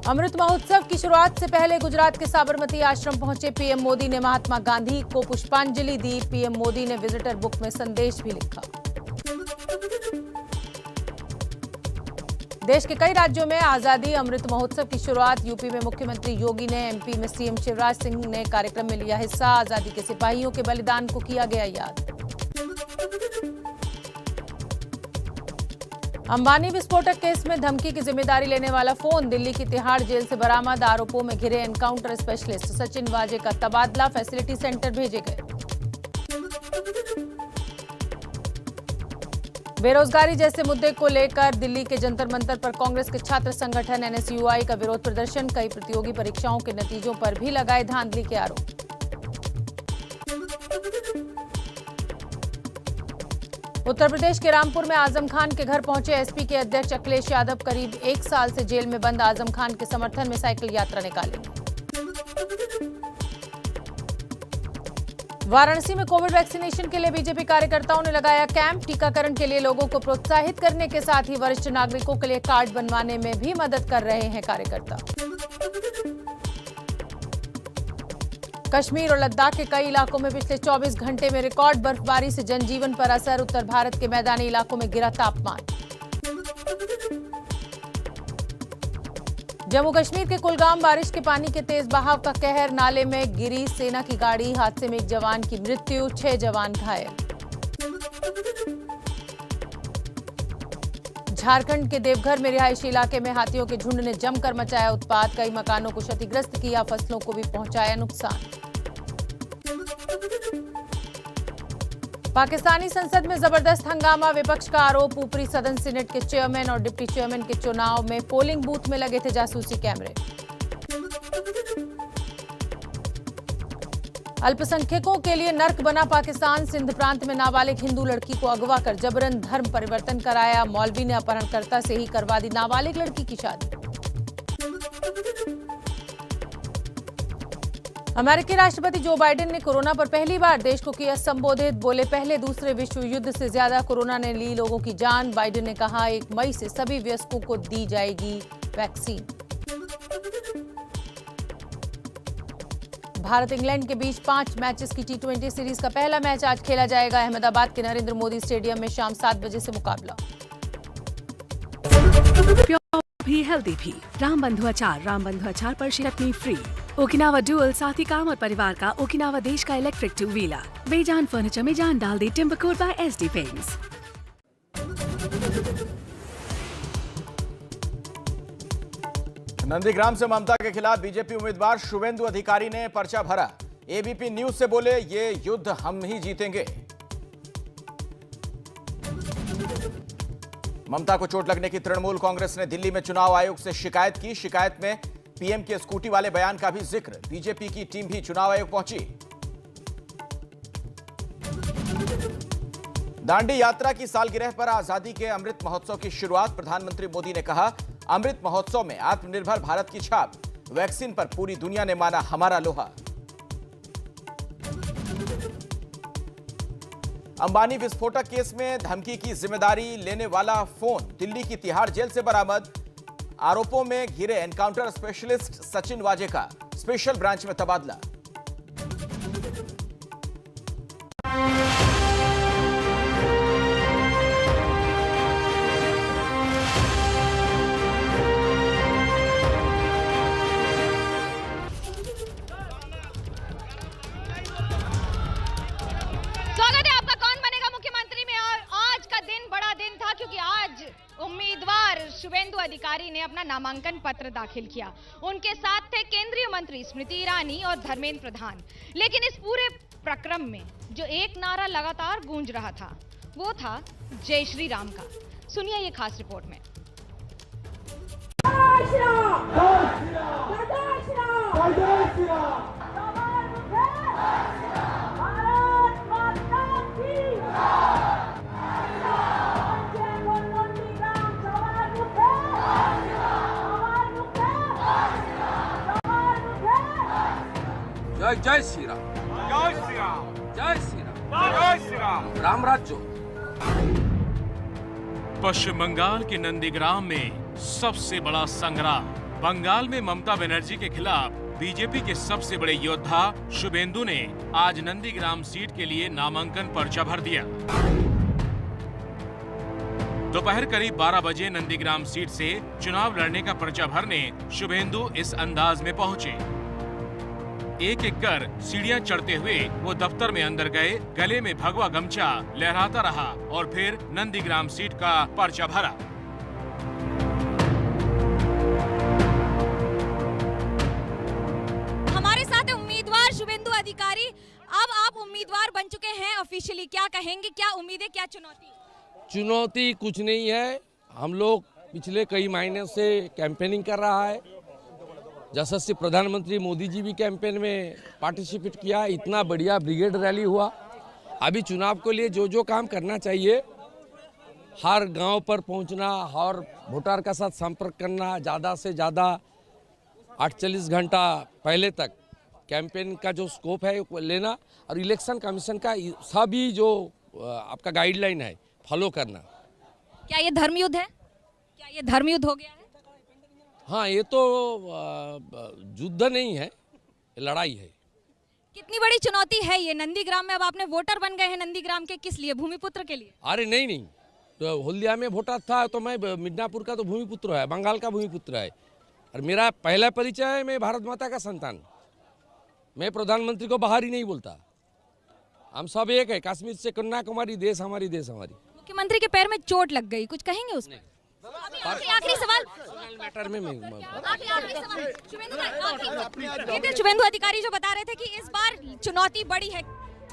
अमृत महोत्सव की शुरुआत से पहले गुजरात के साबरमती आश्रम पहुंचे पीएम मोदी ने महात्मा गांधी को पुष्पांजलि दी। पीएम मोदी ने विजिटर बुक में संदेश भी लिखा। देश के कई राज्यों में आजादी अमृत महोत्सव की शुरुआत। यूपी में मुख्यमंत्री योगी ने, एमपी में सीएम शिवराज सिंह ने कार्यक्रम में लिया हिस्सा। आजादी के सिपाहियों के बलिदान को किया गया याद। अंबानी विस्फोटक केस में धमकी की जिम्मेदारी लेने वाला फोन दिल्ली की तिहाड़ जेल से बरामद। आरोपों में घिरे एनकाउंटर स्पेशलिस्ट सचिन वाजे का तबादला, फैसिलिटी सेंटर भेजे गए। बेरोजगारी जैसे मुद्दे को लेकर दिल्ली के जंतर मंतर पर कांग्रेस के छात्र संगठन एनएसयूआई का विरोध प्रदर्शन। कई प्रतियोगी परीक्षाओं के नतीजों पर भी लगाए धांधली के आरोप। उत्तर प्रदेश के रामपुर में आजम खान के घर पहुंचे एसपी के अध्यक्ष अखिलेश यादव। करीब 1 साल से जेल में बंद आजम खान के समर्थन में साइकिल यात्रा निकालेंगे। वाराणसी में कोविड वैक्सीनेशन के लिए बीजेपी कार्यकर्ताओं ने लगाया कैंप। टीकाकरण के लिए लोगों को प्रोत्साहित करने के साथ ही वरिष्ठ नागरिकों के लिए कार्ड बनवाने में भी मदद कर रहे हैं कार्यकर्ता। कश्मीर और लद्दाख के कई इलाकों में पिछले 24 घंटे में रिकॉर्ड बर्फबारी से जनजीवन पर असर। उत्तर भारत के मैदानी इलाकों में गिरा तापमान। जम्मू कश्मीर के कुलगाम बारिश के पानी के तेज बहाव का कहर। नाले में गिरी सेना की गाड़ी। हादसे में 1 जवान की मृत्यु, 6 जवान घायल। झारखंड के देवघर में रिहायशी इलाके में हाथियों के झुंड ने जमकर मचाया उत्पात। कई मकानों को क्षतिग्रस्त किया, फसलों को भी पहुंचाया नुकसान। पाकिस्तानी संसद में जबरदस्त हंगामा। विपक्ष का आरोप, ऊपरी सदन सीनेट के चेयरमैन और डिप्टी चेयरमैन के चुनाव में पोलिंग बूथ में लगे थे जासूसी कैमरे। अल्पसंख्यकों के लिए नर्क बना पाकिस्तान। सिंध प्रांत में नाबालिग हिंदू लड़की को अगवा कर जबरन धर्म परिवर्तन कराया। मौलवी ने अपहरणकर्ता से ही करवा दी नाबालिग लड़की की शादी। अमेरिकी राष्ट्रपति जो बाइडेन ने कोरोना पर पहली बार देश को किया संबोधित। बोले, पहले दूसरे विश्व युद्ध से ज्यादा कोरोना ने ली लोगों की जान। बाइडेन ने कहा, 1 मई से सभी वयस्कों को दी जाएगी वैक्सीन। भारत इंग्लैंड के बीच 5 मैचेस की T20 सीरीज का पहला मैच आज खेला जाएगा। अहमदाबाद के नरेंद्र मोदी स्टेडियम में शाम 7 बजे से मुकाबला। भी हेल्दी भी रामबंधु अचार पर चटनी फ्री। ओकिनावा डुअल साथी काम और परिवार का ओकिनावा देश का इलेक्ट्रिक 2 व्हीलर। बेजान फर्नीचर में जान डाल दी टिम्बरकोट बाय SD पेंट्स। नंदीग्राम से ममता के खिलाफ बीजेपी उम्मीदवार शुवेंदु अधिकारी ने पर्चा भरा। एबीपी न्यूज से बोले, ये युद्ध हम ही जीतेंगे। ममता को चोट लगने की तृणमूल कांग्रेस ने दिल्ली में चुनाव आयोग से शिकायत की। शिकायत में पीएम के स्कूटी वाले बयान का भी जिक्र। बीजेपी की टीम भी चुनाव आयोग पहुंची। दांडी यात्रा की सालगिरह पर आजादी के अमृत महोत्सव की शुरुआत। प्रधानमंत्री मोदी ने कहा, अमृत महोत्सव में आत्मनिर्भर भारत की छाप। वैक्सीन पर पूरी दुनिया ने माना हमारा लोहा। अंबानी विस्फोटक केस में धमकी की जिम्मेदारी लेने वाला फोन दिल्ली की तिहाड़ जेल से बरामद। आरोपों में घिरे एनकाउंटर स्पेशलिस्ट सचिन वाजे का स्पेशल ब्रांच में तबादला। स्वागत है आपका कौन बनेगा मुख्यमंत्री ने अपना नामांकन पत्र दाखिल किया। उनके साथ थे केंद्रीय मंत्री स्मृति ईरानी और धर्मेंद्र प्रधान। लेकिन इस पूरे प्रक्रम में जो एक नारा लगातार गूंज रहा था वो था जय श्री राम का। सुनिए ये खास रिपोर्ट में। जय जय श्री राम, जय श्री राम, जय श्री राम, जय श्री राम, राम राज्य। पश्चिम बंगाल के नंदीग्राम में सबसे बड़ा संग्राम। बंगाल में ममता बनर्जी के खिलाफ बीजेपी के सबसे बड़े योद्धा शुभेंदु ने आज नंदीग्राम सीट के लिए नामांकन पर्चा भर दिया। दोपहर करीब 12 बजे नंदीग्राम सीट से चुनाव लड़ने का पर्चा भरने शुभेंदु इस अंदाज में पहुंचे। एक एक कर सीढ़ियां चढ़ते हुए वो दफ्तर में अंदर गए, गले में भगवा गमछा लहराता रहा और फिर नंदीग्राम सीट का पर्चा भरा। हमारे साथ है उम्मीदवार शुभेंदु अधिकारी। अब आप उम्मीदवार बन चुके हैं ऑफिशियली, क्या कहेंगे, क्या उम्मीदें, क्या चुनौती? चुनौती कुछ नहीं है। हम लोग पिछले कई महीने से कैंपेनिंग कर रहा है। यशस्वी प्रधानमंत्री मोदी जी भी कैंपेन में पार्टिसिपेट किया। इतना बढ़िया ब्रिगेड रैली हुआ। अभी चुनाव के लिए जो जो काम करना चाहिए, हर गांव पर पहुंचना और वोटर का साथ संपर्क करना, ज़्यादा से ज़्यादा 48 घंटा पहले तक कैंपेन का जो स्कोप है लेना और इलेक्शन कमीशन का सभी जो आपका गाइडलाइन है फॉलो करना। क्या ये धर्मयुद्ध है? क्या ये धर्मयुद्ध हो गया है? हाँ, ये तो युद्ध नहीं है, लड़ाई है। कितनी बड़ी चुनौती है ये नंदीग्राम में? अब आपने वोटर बन गए हैं नंदीग्राम के, किस लिए? भूमिपुत्र के लिए? अरे नहीं, तो हल्दिया में वोटर था तो मैं मिदनापुर का तो भूमिपुत्र है, बंगाल का भूमिपुत्र है। और मेरा पहला परिचय है, मैं भारत माता का संतान। मैं प्रधानमंत्री को बाहर ही नहीं बोलता। हम सब एक है, कश्मीर से कन्याकुमारी, देश हमारी, देश हमारी। मुख्यमंत्री के पैर में चोट लग गई, कुछ कहेंगे उसमें? आखिरी सवाल मैटर में शुभेंदु अधिकारी जो बता रहे थे कि इस बार चुनौती बड़ी है।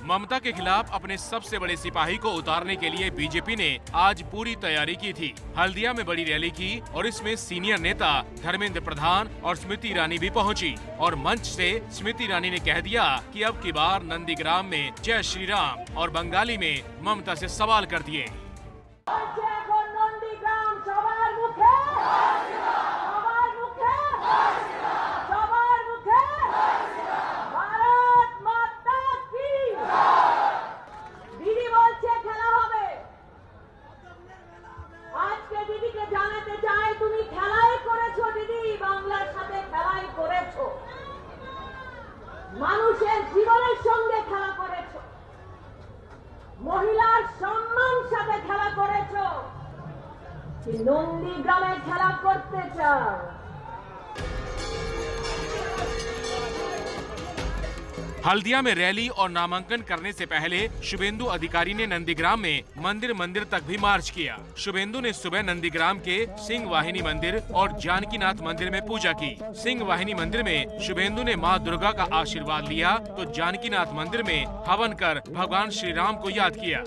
ममता के खिलाफ अपने सबसे बड़े सिपाही को उतारने के लिए बीजेपी ने आज पूरी तैयारी की थी। हल्दिया में बड़ी रैली की और इसमें सीनियर नेता धर्मेंद्र प्रधान और स्मृति ईरानी भी पहुंची और मंच से स्मृति ईरानी ने कह दिया कि अब की बार नंदीग्राम में जय श्री राम और बंगाली में ममता से सवाल कर दिए। মানুষের জীবনের সঙ্গে খেলা করেছো, মহিলার সম্মান সাথে খেলা করেছো, নন্দীগ্রামে খেলা করতে চাও। हल्दिया में रैली और नामांकन करने से पहले शुभेंदु अधिकारी ने नंदीग्राम में मंदिर मंदिर तक भी मार्च किया। शुभेंदु ने सुबह नंदीग्राम के सिंह वाहिनी मंदिर और जानकीनाथ मंदिर में पूजा की। सिंह वाहिनी मंदिर में शुभेंदु ने मां दुर्गा का आशीर्वाद लिया तो जानकीनाथ मंदिर में हवन कर भगवान श्री राम को याद किया।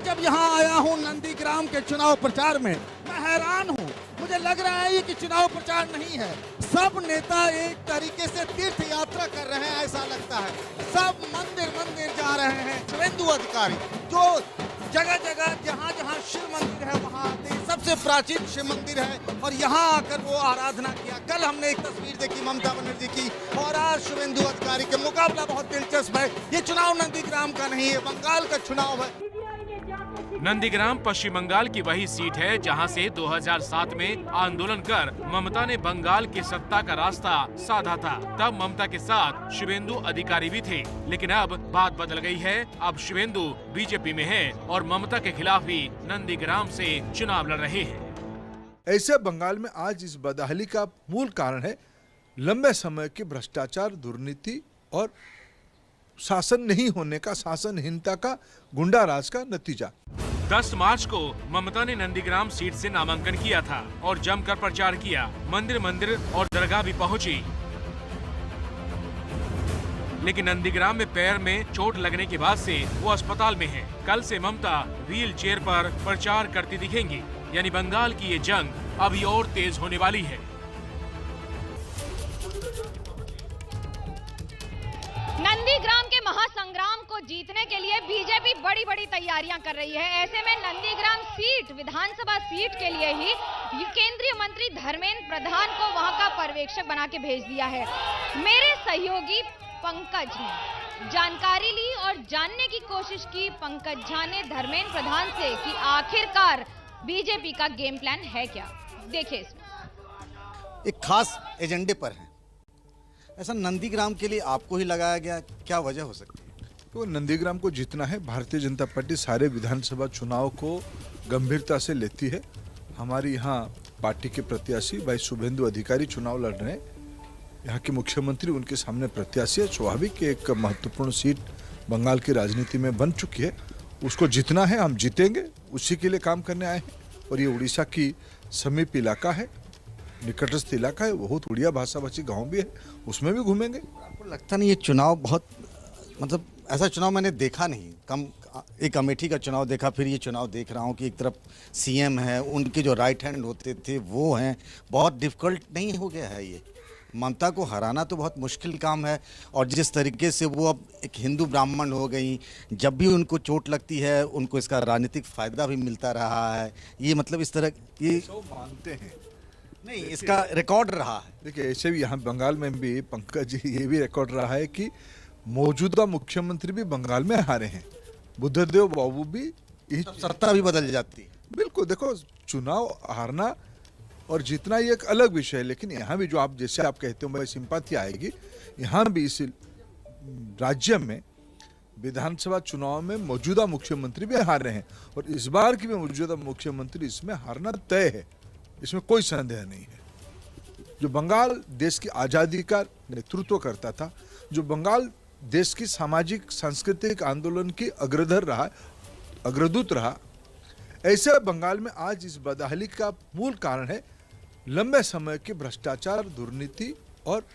जब यहाँ आया हूँ नंदीग्राम के चुनाव प्रचार में, मैं हैरान हूँ। मुझे लग रहा है ये कि चुनाव प्रचार नहीं है। सब नेता एक तरीके से तीर्थ यात्रा कर रहे हैं, ऐसा लगता है। सब मंदिर मंदिर जा रहे हैं। शुभेंदु अधिकारी जो जगह जगह जहाँ जहाँ शिव मंदिर है वहाँ आते हैं। सबसे प्राचीन शिव मंदिर है और यहाँ आकर वो आराधना किया। कल हमने एक तस्वीर देखी ममता बनर्जी की और आज शुभेंदु अधिकारी के मुकाबला बहुत दिलचस्प है। ये चुनाव नंदीग्राम का नहीं है, बंगाल का चुनाव है। नंदीग्राम पश्चिम बंगाल की वही सीट है जहां से 2007 में आंदोलन कर ममता ने बंगाल की सत्ता का रास्ता साधा था। तब ममता के साथ शुभेंदु अधिकारी भी थे, लेकिन अब बात बदल गई है। अब शुभेंदु बीजेपी में है और ममता के खिलाफ ही नंदीग्राम से चुनाव लड़ रहे हैं। ऐसे बंगाल में आज इस बदहाली का मूल कारण है लंबे समय की भ्रष्टाचार, दुर्नीति और शासन नहीं होने का, शासनहीनता का, गुंडा राज का नतीजा। 10 मार्च को ममता ने नंदीग्राम सीट से नामांकन किया था और जमकर प्रचार किया। मंदिर मंदिर और दरगाह भी पहुंची, लेकिन नंदीग्राम में पैर में चोट लगने के बाद से वो अस्पताल में हैं। कल से ममता व्हील चेयर पर प्रचार करती दिखेंगी, यानी बंगाल की ये जंग अभी और तेज होने वाली है। नंदीग्राम के महासंग्राम को जीतने के लिए बीजेपी बड़ी बड़ी तैयारियां कर रही है। ऐसे में नंदीग्राम सीट, विधानसभा सीट के लिए ही केंद्रीय मंत्री धर्मेंद्र प्रधान को वहां का पर्यवेक्षक बना के भेज दिया है। मेरे सहयोगी पंकज ने जानकारी ली और जानने की कोशिश की पंकज झा ने धर्मेंद्र प्रधान से कि आखिरकार बीजेपी का गेम प्लान है क्या। देखिए, इसमें एक खास एजेंडे पर है। ऐसा नंदीग्राम के लिए आपको ही लगाया गया, क्या वजह हो सकती है? तो नंदीग्राम को जीतना है। भारतीय जनता पार्टी सारे विधानसभा चुनाव को गंभीरता से लेती है। हमारी यहाँ पार्टी के प्रत्याशी भाई शुभेंदु अधिकारी चुनाव लड़ रहे हैं। यहाँ के मुख्यमंत्री उनके सामने प्रत्याशी है। स्वाभाविक एक महत्वपूर्ण सीट बंगाल की राजनीति में बन चुकी है, उसको जीतना है। हम जीतेंगे, उसी के लिए काम करने आए हैं। और ये उड़ीसा की समीप इलाका है, निकटस्थ इलाका है, बहुत उड़िया भाषाभाषी गांव भी है, उसमें भी घूमेंगे। आपको लगता नहीं ये चुनाव बहुत, मतलब ऐसा चुनाव मैंने देखा नहीं। कम एक अमेठी का चुनाव देखा, फिर ये चुनाव देख रहा हूँ कि एक तरफ सीएम है, उनके जो राइट हैंड होते थे वो हैं। बहुत डिफिकल्ट नहीं हो गया है ये? ममता को हराना तो बहुत मुश्किल काम है। और जिस तरीके से वो अब एक हिंदू ब्राह्मण हो गई, जब भी उनको चोट लगती है उनको इसका राजनीतिक फायदा भी मिलता रहा है। ये मतलब इस तरह ये मानते हैं नहीं, इसका रिकॉर्ड रहा है। देखिए, ऐसे भी यहाँ बंगाल में भी पंकज जी ये भी रिकॉर्ड रहा है कि मौजूदा मुख्यमंत्री भी बंगाल में हारे हैं। बुद्धदेव बाबू भी, सत्ता भी बदल जाती है। बिल्कुल, देखो चुनाव हारना और जीतना ये एक अलग विषय है, लेकिन यहाँ भी जो आप जैसे आप कहते हो, मैं सिंपैथी आएगी। यहाँ भी इस राज्य में विधानसभा चुनाव में मौजूदा मुख्यमंत्री भी हारे हैं और इस बार की भी मौजूदा मुख्यमंत्री इसमें हारना तय है, इसमें कोई संदेह नहीं है। जो बंगाल देश की आज़ादी का नेतृत्व करता था, जो बंगाल देश की सामाजिक सांस्कृतिक आंदोलन की अग्रधर रहा, अग्रदूत रहा, ऐसे बंगाल में आज इस बदहाली का मूल कारण है लंबे समय के भ्रष्टाचार, दुर्नीति और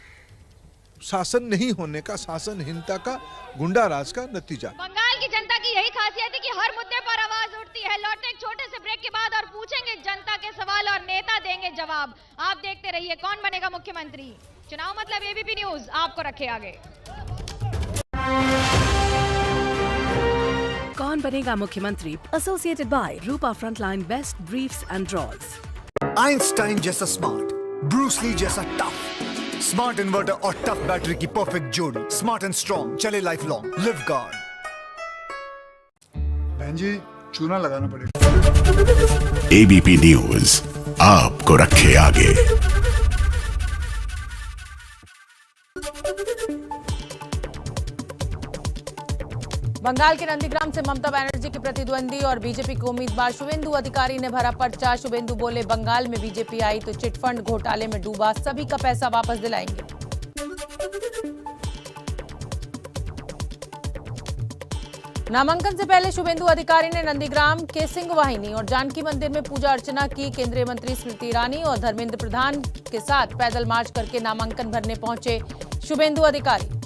शासन नहीं होने का, शासनहीनता का, गुंडा राज का नतीजा। बंगाल की जनता की यही खासियत है कि हर मुद्दे पर आवाज उठती है। लौटे एक छोटे से ब्रेक के बाद और पूछेंगे जनता के सवाल और नेता देंगे जवाब। आप देखते रहिए कौन बनेगा मुख्यमंत्री। चुनाव मतलब एबीपी न्यूज आपको रखे आगे। कौन बनेगा मुख्यमंत्री, associated by Rupa frontline best briefs and drawers. Einstein जैसा स्मार्ट, ब्रूस ली जैसा टफ, स्मार्ट इन्वर्टर और टफ बैटरी की परफेक्ट जोड़ी, स्मार्ट एंड स्ट्रॉन्ग, चले लाइफ लॉन्ग, लिव गार्ड। बहन जी, चूना लगाना पड़ेगा। एबीपी न्यूज आपको रखे आगे। बंगाल के नंदीग्राम से ममता बनर्जी के प्रतिद्वंदी और बीजेपी के उम्मीदवार शुभेंदु अधिकारी ने भरा पर्चा। शुभेंदु बोले, बंगाल में बीजेपी आई तो चिटफंड घोटाले में डूबा सभी का पैसा वापस दिलाएंगे। नामांकन से पहले शुभेंदु अधिकारी ने नंदीग्राम के सिंहवाहिनी और जानकी मंदिर में पूजा अर्चना की। केंद्रीय मंत्री स्मृति ईरानी और धर्मेंद्र प्रधान के साथ पैदल मार्च करके नामांकन भरने पहुंचे शुभेंदु अधिकारी।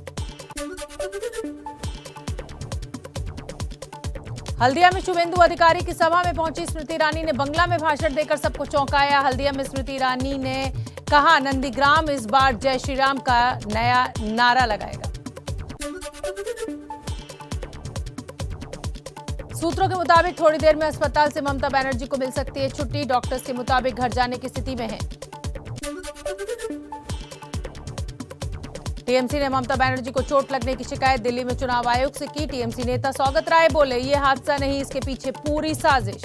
हल्दिया में शुभेंदु अधिकारी की सभा में पहुंची स्मृति ईरानी ने बंगला में भाषण देकर सबको चौंकाया। हल्दिया में स्मृति ईरानी ने कहा, नंदीग्राम इस बार जय श्री राम का नया नारा लगाएगा। सूत्रों के मुताबिक थोड़ी देर में अस्पताल से ममता बनर्जी को मिल सकती है छुट्टी। डॉक्टर्स के मुताबिक घर जाने की स्थिति में है। टीएमसी ने ममता बनर्जी को चोट लगने की शिकायत दिल्ली में चुनाव आयोग से की। टीएमसी नेता सौगत राय बोले, ये हादसा नहीं, इसके पीछे पूरी साजिश।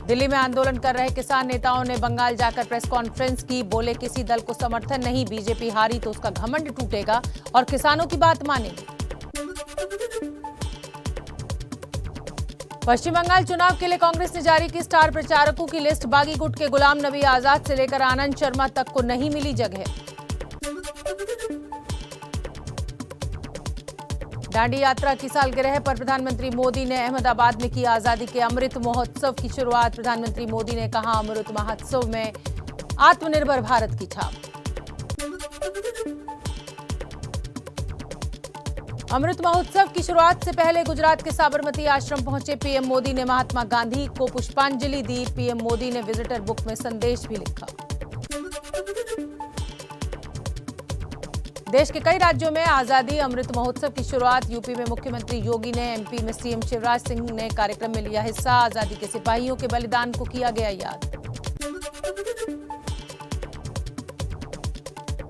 दिल्ली में आंदोलन कर रहे किसान नेताओं ने बंगाल जाकर प्रेस कॉन्फ्रेंस की। बोले, किसी दल को समर्थन नहीं, बीजेपी हारी तो उसका घमंड टूटेगा और किसानों की बात मानेगी। पश्चिम बंगाल चुनाव के लिए कांग्रेस ने जारी की स्टार प्रचारकों की लिस्ट। बागी गुट के गुलाम नबी आजाद से लेकर आनंद शर्मा तक को नहीं मिली जगह। दांडी यात्रा की सालगिरह पर प्रधानमंत्री मोदी ने अहमदाबाद में की आजादी के अमृत महोत्सव की शुरुआत। प्रधानमंत्री मोदी ने कहा, अमृत महोत्सव में आत्मनिर्भर भारत की छाप। अमृत महोत्सव की शुरुआत से पहले गुजरात के साबरमती आश्रम पहुंचे पीएम मोदी ने महात्मा गांधी को पुष्पांजलि दी। पीएम मोदी ने विजिटर बुक में संदेश भी लिखा। देश के कई राज्यों में आजादी अमृत महोत्सव की शुरुआत। यूपी में मुख्यमंत्री योगी ने, एमपी में सीएम शिवराज सिंह ने कार्यक्रम में लिया हिस्सा। आजादी के सिपाहियों के बलिदान को किया गया याद।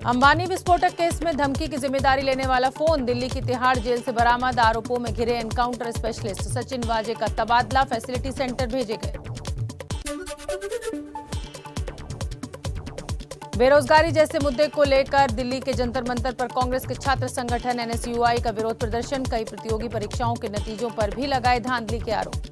अंबानी विस्फोटक केस में धमकी की जिम्मेदारी लेने वाला फोन दिल्ली की तिहाड़ जेल से बरामद। आरोपों में घिरे एनकाउंटर स्पेशलिस्ट सचिन वाजे का तबादला फैसिलिटी सेंटर भेजे गए। बेरोजगारी जैसे मुद्दे को लेकर दिल्ली के जंतर मंतर पर कांग्रेस के छात्र संगठन एनएसयूआई का विरोध प्रदर्शन। कई प्रतियोगी परीक्षाओं के नतीजों पर भी लगाए धांधली के आरोप।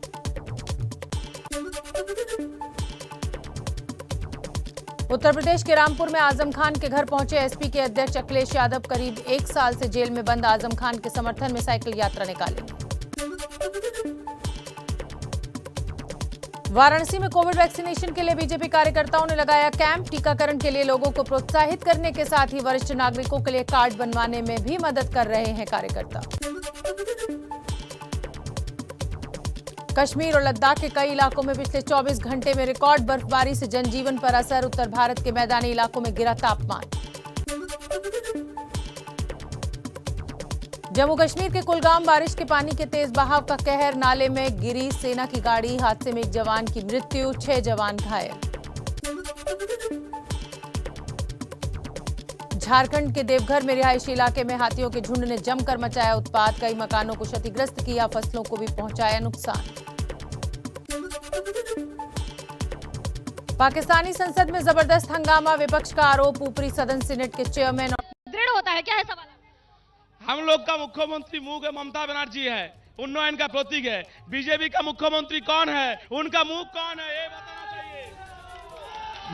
उत्तर प्रदेश के रामपुर में आजम खान के घर पहुंचे एसपी के अध्यक्ष अखिलेश यादव। करीब 1 साल से जेल में बंद आजम खान के समर्थन में साइकिल यात्रा निकालेंगे। वाराणसी में कोविड वैक्सीनेशन के लिए बीजेपी कार्यकर्ताओं ने लगाया कैंप। टीकाकरण के लिए लोगों को प्रोत्साहित करने के साथ ही वरिष्ठ नागरिकों के लिए कार्ड बनवाने में भी मदद कर रहे हैं कार्यकर्ता। कश्मीर और लद्दाख के कई इलाकों में पिछले 24 घंटे में रिकॉर्ड बर्फबारी से जनजीवन पर असर। उत्तर भारत के मैदानी इलाकों में गिरा तापमान। जम्मू कश्मीर के कुलगाम बारिश के पानी के तेज बहाव का कहर। नाले में गिरी सेना की गाड़ी। हादसे में 1 जवान की मृत्यु, 6 जवान घायल। झारखंड के देवघर में रिहायशी इलाके में हाथियों के झुंड ने जमकर मचाया उत्पात। कई मकानों को क्षतिग्रस्त किया, फसलों को भी पहुंचाया नुकसान। पाकिस्तानी संसद में जबरदस्त हंगामा। विपक्ष का आरोप, ऊपरी सदन सीनेट के चेयरमैन दृढ़ होता है। क्या है सवाल? हम लोग का मुख्यमंत्री मुंह के ममता बनर्जी है, उन्नयन का प्रतीक है। बीजेपी का मुख्यमंत्री कौन है, उनका मुंह कौन है, ये बताना चाहिए।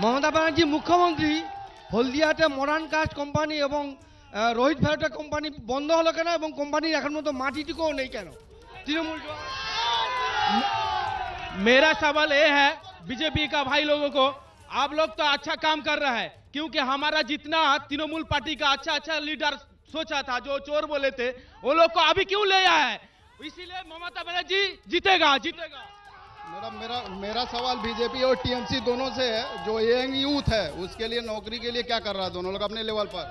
ममता बनर्जी मुख्यमंत्री হলদিয়াতে মডার্ন কাস্ট কোম্পানি এবং রোহিত ভ্যারাটা কোম্পানি বন্ধ হলো কেন এবং কোম্পানি এখন মতো মাটিটুকুও নেই কেন? তৃণমূল मेरा सवाल ये है बीजेपी का भाई लोगों को, आप लोग तो अच्छा काम कर रहा है, क्योंकि हमारा जितना तृणमूल पार्टी का अच्छा लीडर सोचा था, जो चोर बोले थे, वो लोग को अभी क्यों ले आया है? इसीलिए ममता बनर्जी जीतेगा। मेरा सवाल बीजेपी और टीएमसी दोनों से है। जो यंग यूथ है उसके लिए नौकरी के लिए क्या कर रहा है दोनों लोग अपने लेवल पर?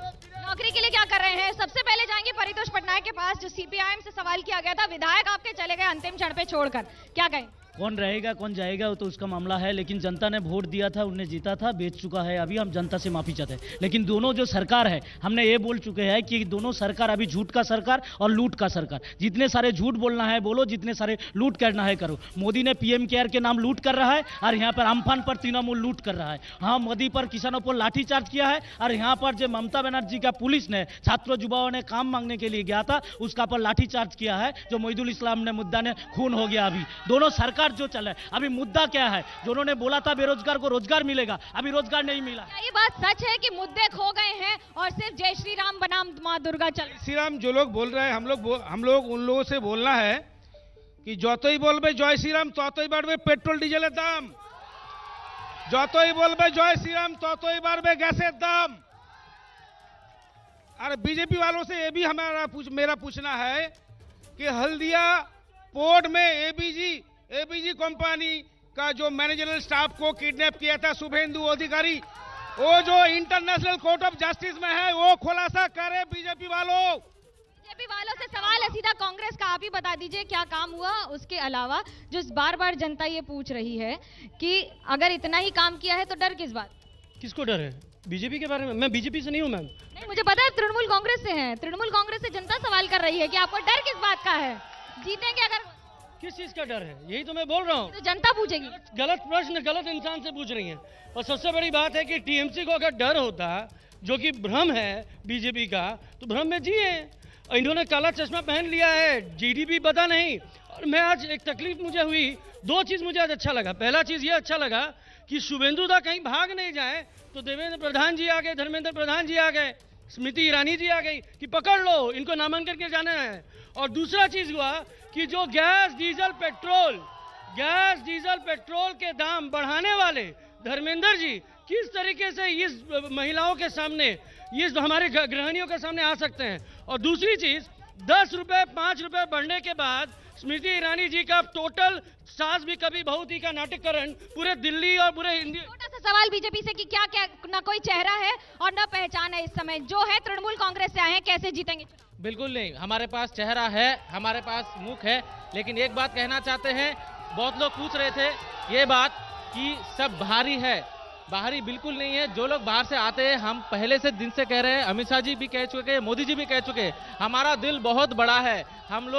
नौकरी के लिए क्या कर रहे हैं? सबसे पहले जाएंगे परितोष पटनायक के पास, जो सीपीआईएम से सवाल किया गया था। विधायक आपके चले गए अंतिम क्षण पे छोड़कर, क्या कहें? कौन रहेगा कौन जाएगा वो तो उसका मामला है, लेकिन जनता ने वोट दिया था, उन्हें जीता था, बेच चुका है। अभी हम जनता से माफी चाहते हैं। लेकिन दोनों जो सरकार है, हमने ये बोल चुके हैं कि दोनों सरकार अभी झूठ का सरकार और लूट का सरकार। जितने सारे झूठ बोलना है बोलो, जितने सारे लूट करना है करो। मोदी ने पीएम केयर के नाम लूट कर रहा है और यहाँ पर अम्फान पर तृणमूल लूट कर रहा है। हाँ, मोदी पर किसानों पर लाठीचार्ज किया है और यहाँ पर जो ममता बनर्जी का पुलिस ने छात्रों युवाओं ने काम मांगने के लिए गया था उसका पर लाठीचार्ज किया है। जो मोहिदुल इस्लाम ने मुद्दा ने खून हो गया। अभी दोनों सरकार जो चल रहा है, अभी मुद्दा क्या है? जो उन्होंने बोला था बेरोजगार को रोजगार मिलेगा, अभी रोजगार नहीं मिला। ये बात सच है कि मुद्दे खो गए हैं और सिर्फ जय श्री राम बनाम मां दुर्गा चल? श्री राम जो लोग बोल रहे हैं, हम लोग उन लोगों से बोलना है कि যতই বলবে জয় শ্রীরাম ততই বাড়বে পেট্রোল ডিজেলের দাম, যতই বলবে জয় শ্রীরাম ততই বাড়বে গ্যাসের দাম। और बीजेपी वालों से ये भी मेरा पूछना है कि हल्दिया पोर्ट में एबीजी कंपनी का जो मैनेजरल स्टाफ को किडनैप किया था शुभेंदु अधिकारी, वो जो इंटरनेशनल कोर्ट ऑफ जस्टिस में है, वो खुलासा करे बीजेपी वालों। बीजेपी वालों से सवाल है सीधा कांग्रेस का, आप ही बता दीजिए क्या काम हुआ। उसके अलावा जो बार जनता ये पूछ रही है कि अगर इतना ही काम किया है तो डर किस बात? किसको डर है? बीजेपी के बारे में? मैं बीजेपी से नहीं हूँ मैम। नहीं, मुझे पता है तृणमूल कांग्रेस से हैं। तृणमूल कांग्रेस से जनता सवाल कर रही है कि आपको डर किस बात का है? जीतेंगे अगर? किस चीज का डर है? यही तो मैं बोल रहा हूँ। तो जनता पूछेगी। गलत प्रश्न गलत इंसान से पूछ रही है। और सबसे बड़ी बात है कि टीएमसी को अगर डर होता, जो कि भ्रम है बीजेपी का, तो भ्रम में जिए। इन्होंने काला चश्मा पहन लिया है, जीडीपी पता नहीं। और मैं आज एक तकलीफ मुझे हुई, दो चीज़ मुझे आज अच्छा लगा। पहला चीज़ ये अच्छा लगा कि शुभेंदु दा कहीं भाग नहीं जाए, तो देवेंद्र प्रधान जी आ गए, धर्मेंद्र प्रधान जी आ गए, स्मृति ईरानी जी आ गई कि पकड़ लो, इनको नामांकन के जाना है। और दूसरा चीज़ हुआ कि जो गैस डीजल पेट्रोल के दाम बढ़ाने वाले धर्मेंद्र जी किस तरीके से इस महिलाओं के सामने, ये हमारे गृहिणियों के सामने आ सकते हैं। और दूसरी चीज़, 10 रुपए 5 रुपए बढ़ने के बाद स्मृति ईरानी जी का टोटल सास भी कभी बहू थी का नाटककरण पूरे दिल्ली और पूरे इंडिया। छोटा सा सवाल बीजेपी से कि क्या क्या न कोई चेहरा है और न पहचान है, इस समय जो है तृणमूल कांग्रेस से आए हैं, कैसे जीतेंगे? बिल्कुल नहीं, हमारे पास चेहरा है, हमारे पास मुख है, लेकिन एक बात कहना चाहते हैं, बहुत लोग पूछ रहे थे ये बात कि सब बाहरी है, बाहरी बिल्कुल नहीं है। जो लोग बाहर से आते हैं, हम पहले से दिन से कह रहे हैं, अमित शाह जी भी कह चुके, मोदी जी भी कह चुके, हमारा दिल बहुत बड़ा है, हम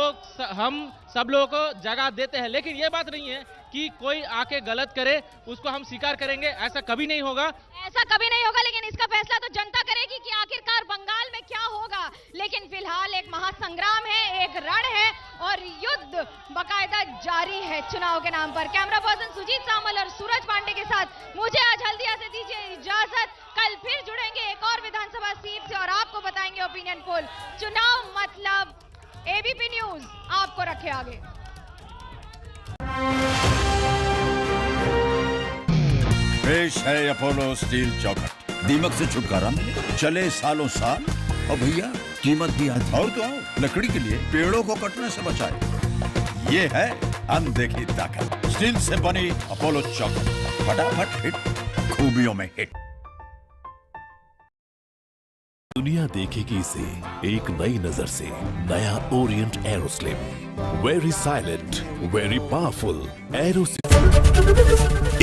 सब लोगों को जगह देते हैं। लेकिन ये बात नहीं है कि कोई आके गलत करे उसको हम स्वीकार करेंगे, ऐसा कभी नहीं होगा। ऐसा कभी नहीं होगा, लेकिन इसका फैसला तो जनता करेगी कि आखिरकार बंगाल में क्या होगा। लेकिन फिलहाल एक महासंग्राम है, एक रण है और युद्ध बकायदा जारी है चुनाव के नाम पर। कैमरा पर्सन सुजीत सामल और सूरज पांडे के साथ मुझे आज हल्दिया से दीजिए इजाजत। कल फिर जुड़ेंगे एक और विधानसभा सीट से और आपको बताएंगे ओपिनियन पोल। चुनाव मतलब एबीपी न्यूज आपको रखे आगे। पेश है अपोलो स्टील चौखट, दीमक से छुटकारा मिले, चले सालों साल और भैया कीमत भी आज। और तो आओ, लकड़ी के लिए पेड़ों को कटने से बचाए, ये है अनदेखी ताकत। स्टील से बनी अपोलो चौखट, फटाफट हिट, खूबियों में हिट। दुनिया देखेगी इसे एक नई नजर से। नया Orient Aeroslim, very silent, very powerful Aeroslim.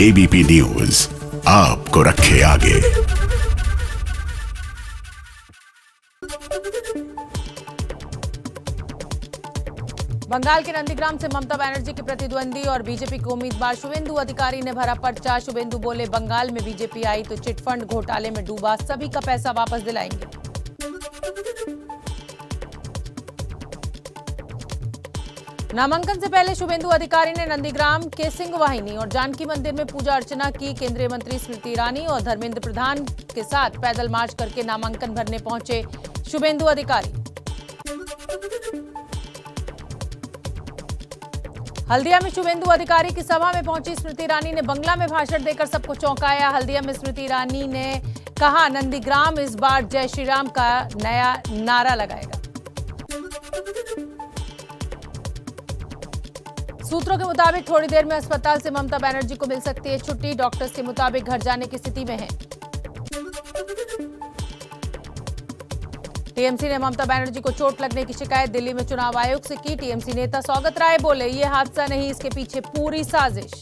ABP News आपको रखे आगे। बंगाल के नंदीग्राम से ममता बनर्जी के प्रतिद्वंदी और बीजेपी के उम्मीदवार शुभेंदु अधिकारी ने भरा पर्चा। शुभेंदु बोले, बंगाल में बीजेपी आई तो चिटफंड घोटाले में डूबा सभी का पैसा वापस दिलाएंगे। नामांकन से पहले शुभेंदु अधिकारी ने नंदीग्राम के सिंह वाहिनी और जानकी मंदिर में पूजा अर्चना की। केंद्रीय मंत्री स्मृति ईरानी और धर्मेंद्र प्रधान के साथ पैदल मार्च करके नामांकन भरने पहुंचे शुभेंदु अधिकारी। हल्दिया में शुभेंदु अधिकारी की सभा में पहुंची स्मृति ईरानी ने बंगला में भाषण देकर सबको चौंकाया। हल्दिया में स्मृति ईरानी ने कहा, नंदीग्राम इस बार जय श्री राम का नया नारा लगाएगा। सूत्रों के मुताबिक थोड़ी देर में अस्पताल से ममता बनर्जी को मिल सकती है छुट्टी। डॉक्टर्स के मुताबिक घर जाने की स्थिति में है। टीएमसी ने ममता बनर्जी को चोट लगने की शिकायत दिल्ली में चुनाव आयोग से की। टीएमसी नेता सौगत राय बोले, ये हादसा नहीं, इसके पीछे पूरी साजिश।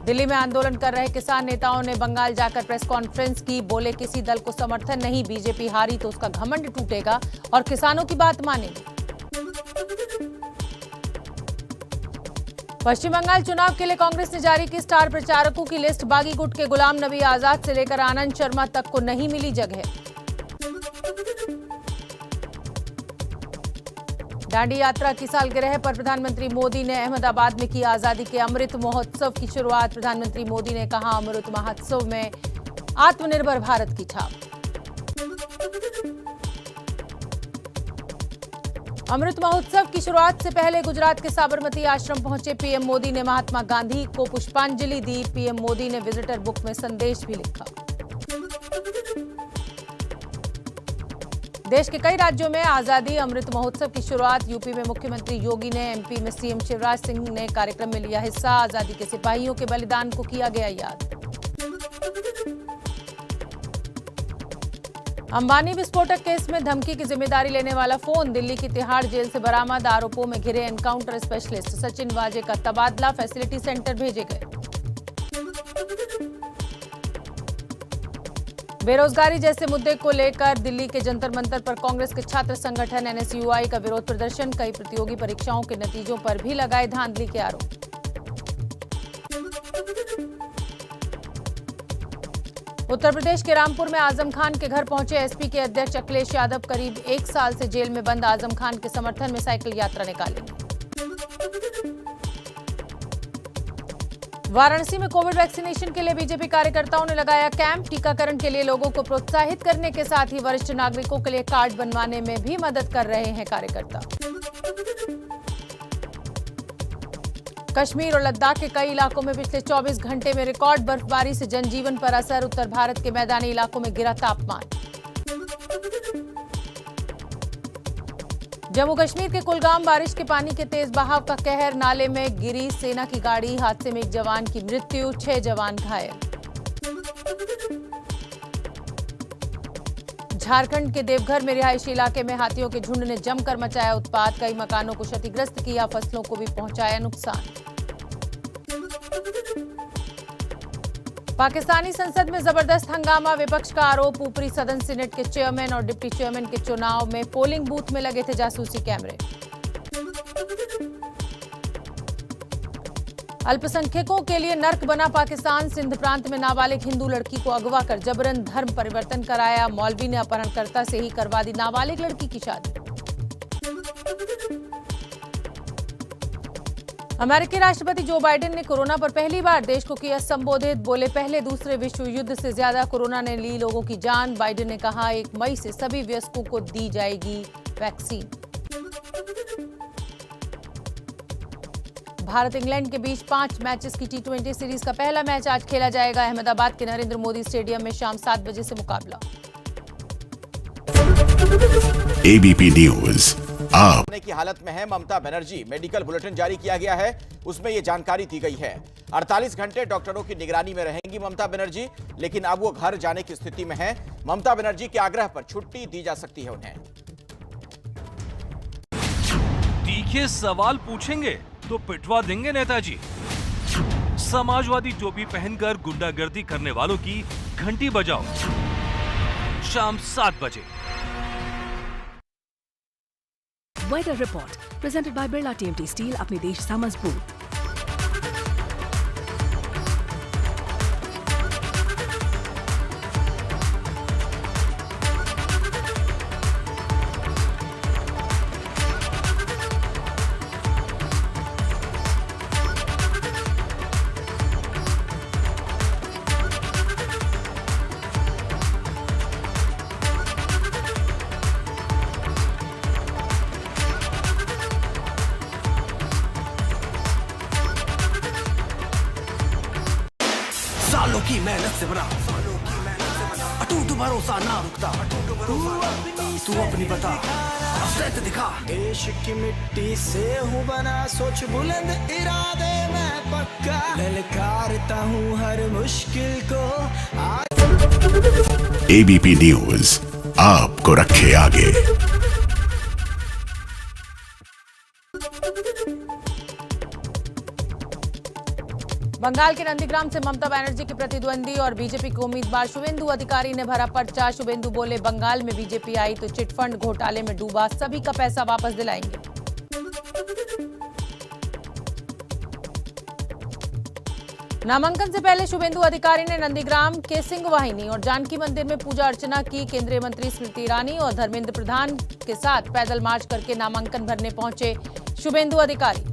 दिल्ली में आंदोलन कर रहे किसान नेताओं ने बंगाल जाकर प्रेस कॉन्फ्रेंस की। बोले, किसी दल को समर्थन नहीं, बीजेपी हारी तो उसका घमंड टूटेगा और किसानों की बात मानेगी। पश्चिम बंगाल चुनाव के लिए कांग्रेस ने जारी की स्टार प्रचारकों की लिस्ट। बागी गुट के गुलाम नबी आजाद से लेकर आनंद शर्मा तक को नहीं मिली जगह। दांडी यात्रा की सालगिरह पर प्रधानमंत्री मोदी ने अहमदाबाद में की आजादी के अमृत महोत्सव की शुरुआत। प्रधानमंत्री मोदी ने कहा, अमृत महोत्सव में आत्मनिर्भर भारत की छाप। अमृत महोत्सव की शुरुआत से पहले गुजरात के साबरमती आश्रम पहुंचे पीएम मोदी ने महात्मा गांधी को पुष्पांजलि दी। पीएम मोदी ने विजिटर बुक में संदेश भी लिखा। देश के कई राज्यों में आजादी अमृत महोत्सव की शुरुआत। यूपी में मुख्यमंत्री योगी ने, एमपी में सीएम शिवराज सिंह ने कार्यक्रम में लिया हिस्सा। आजादी के सिपाहियों के बलिदान को किया गया याद। अंबानी विस्फोटक केस में धमकी की जिम्मेदारी लेने वाला फोन दिल्ली की तिहाड़ जेल से बरामद। आरोपों में घिरे एनकाउंटर स्पेशलिस्ट सचिन वाजे का तबादला फैसिलिटी सेंटर भेजे गए। बेरोजगारी जैसे मुद्दे को लेकर दिल्ली के जंतर मंतर पर कांग्रेस के छात्र संगठन एनएसयूआई का विरोध प्रदर्शन। कई प्रतियोगी परीक्षाओं के नतीजों पर भी लगाए धांधली के आरोप। उत्तर प्रदेश के रामपुर में आजम खान के घर पहुंचे एसपी के अध्यक्ष अखिलेश यादव। करीब 1 साल से जेल में बंद आजम खान के समर्थन में साइकिल यात्रा निकालेंगे। वाराणसी में कोविड वैक्सीनेशन के लिए बीजेपी कार्यकर्ताओं ने लगाया कैंप। टीकाकरण के लिए लोगों को प्रोत्साहित करने के साथ ही वरिष्ठ नागरिकों के लिए कार्ड बनवाने में भी मदद कर रहे हैं कार्यकर्ता। कश्मीर और लद्दाख के कई इलाकों में पिछले 24 घंटे में रिकॉर्ड बर्फबारी से जनजीवन पर असर। उत्तर भारत के मैदानी इलाकों में गिरा तापमान। जम्मू कश्मीर के कुलगाम बारिश के पानी के तेज बहाव का कहर। नाले में गिरी सेना की गाड़ी। हादसे में 1 जवान की मृत्यु, 6 जवान घायल। झारखंड के देवघर में रिहायशी इलाके में हाथियों के झुंड ने जमकर मचाया उत्पात। कई मकानों को क्षतिग्रस्त किया, फसलों को भी पहुंचाया नुकसान। पाकिस्तानी संसद में जबरदस्त हंगामा। विपक्ष का आरोप, ऊपरी सदन सीनेट के चेयरमैन और डिप्टी चेयरमैन के चुनाव में पोलिंग बूथ में लगे थे जासूसी कैमरे। अल्पसंख्यकों के लिए नर्क बना पाकिस्तान। सिंध प्रांत में नाबालिग हिंदू लड़की को अगवा कर जबरन धर्म परिवर्तन कराया। मौलवी ने अपहरणकर्ता से ही करवा दी नाबालिग लड़की की शादी। अमेरिकी राष्ट्रपति जो बाइडेन ने कोरोना पर पहली बार देश को किया संबोधित। बोले, पहले दूसरे विश्व युद्ध से ज्यादा कोरोना ने ली लोगों की जान। बाइडेन ने कहा 1 मई से सभी वयस्कों को दी जाएगी वैक्सीन। भारत इंग्लैंड के बीच 5 मैचेस की T20 सीरीज का पहला मैच आज खेला जाएगा। अहमदाबाद के नरेंद्र मोदी स्टेडियम में शाम 7 बजे से मुकाबला। ABP न्यूज आप की हालत में है ममता बनर्जी। मेडिकल बुलेटिन जारी किया गया है, उसमें यह जानकारी दी गई है। 48 घंटे डॉक्टरों की निगरानी में रहेंगी ममता बनर्जी, लेकिन अब वो घर जाने की स्थिति में है। ममता बनर्जी के आग्रह पर छुट्टी दी जा सकती है उन्हें। तीखे सवाल पूछेंगे तो पिटवा देंगे नेताजी। समाजवादी टोपी पहनकर गुंडागर्दी करने वालों की घंटी बजाओ। शाम 7 बजे। Weather Report presented by Birla TMT Steel, अपने देश सा मजबूत। सालों की मेहनत से बना, अटूट भरोसा ना रुकता। तू अपनी बता, असलियत दिखा। देश की मिट्टी से हूँ बना, सोच बुलंद इरादे मैं पक्का। ललकारता हूँ हर मुश्किल को। ABP न्यूज आपको रखे आगे। बंगाल के नंदीग्राम से ममता बनर्जी के प्रतिद्वंदी और बीजेपी के उम्मीदवार शुभेंदु अधिकारी ने भरा पर्चा। शुभेंदु बोले, बंगाल में बीजेपी आई तो चिटफंड घोटाले में डूबा सभी का पैसा वापस दिलाएंगे। नामांकन से पहले शुभेंदु अधिकारी ने नंदीग्राम के सिंहवाहिनी और जानकी मंदिर में पूजा अर्चना की। केंद्रीय मंत्री स्मृति ईरानी और धर्मेंद्र प्रधान के साथ पैदल मार्च करके नामांकन भरने पहुंचे शुभेंदु अधिकारी।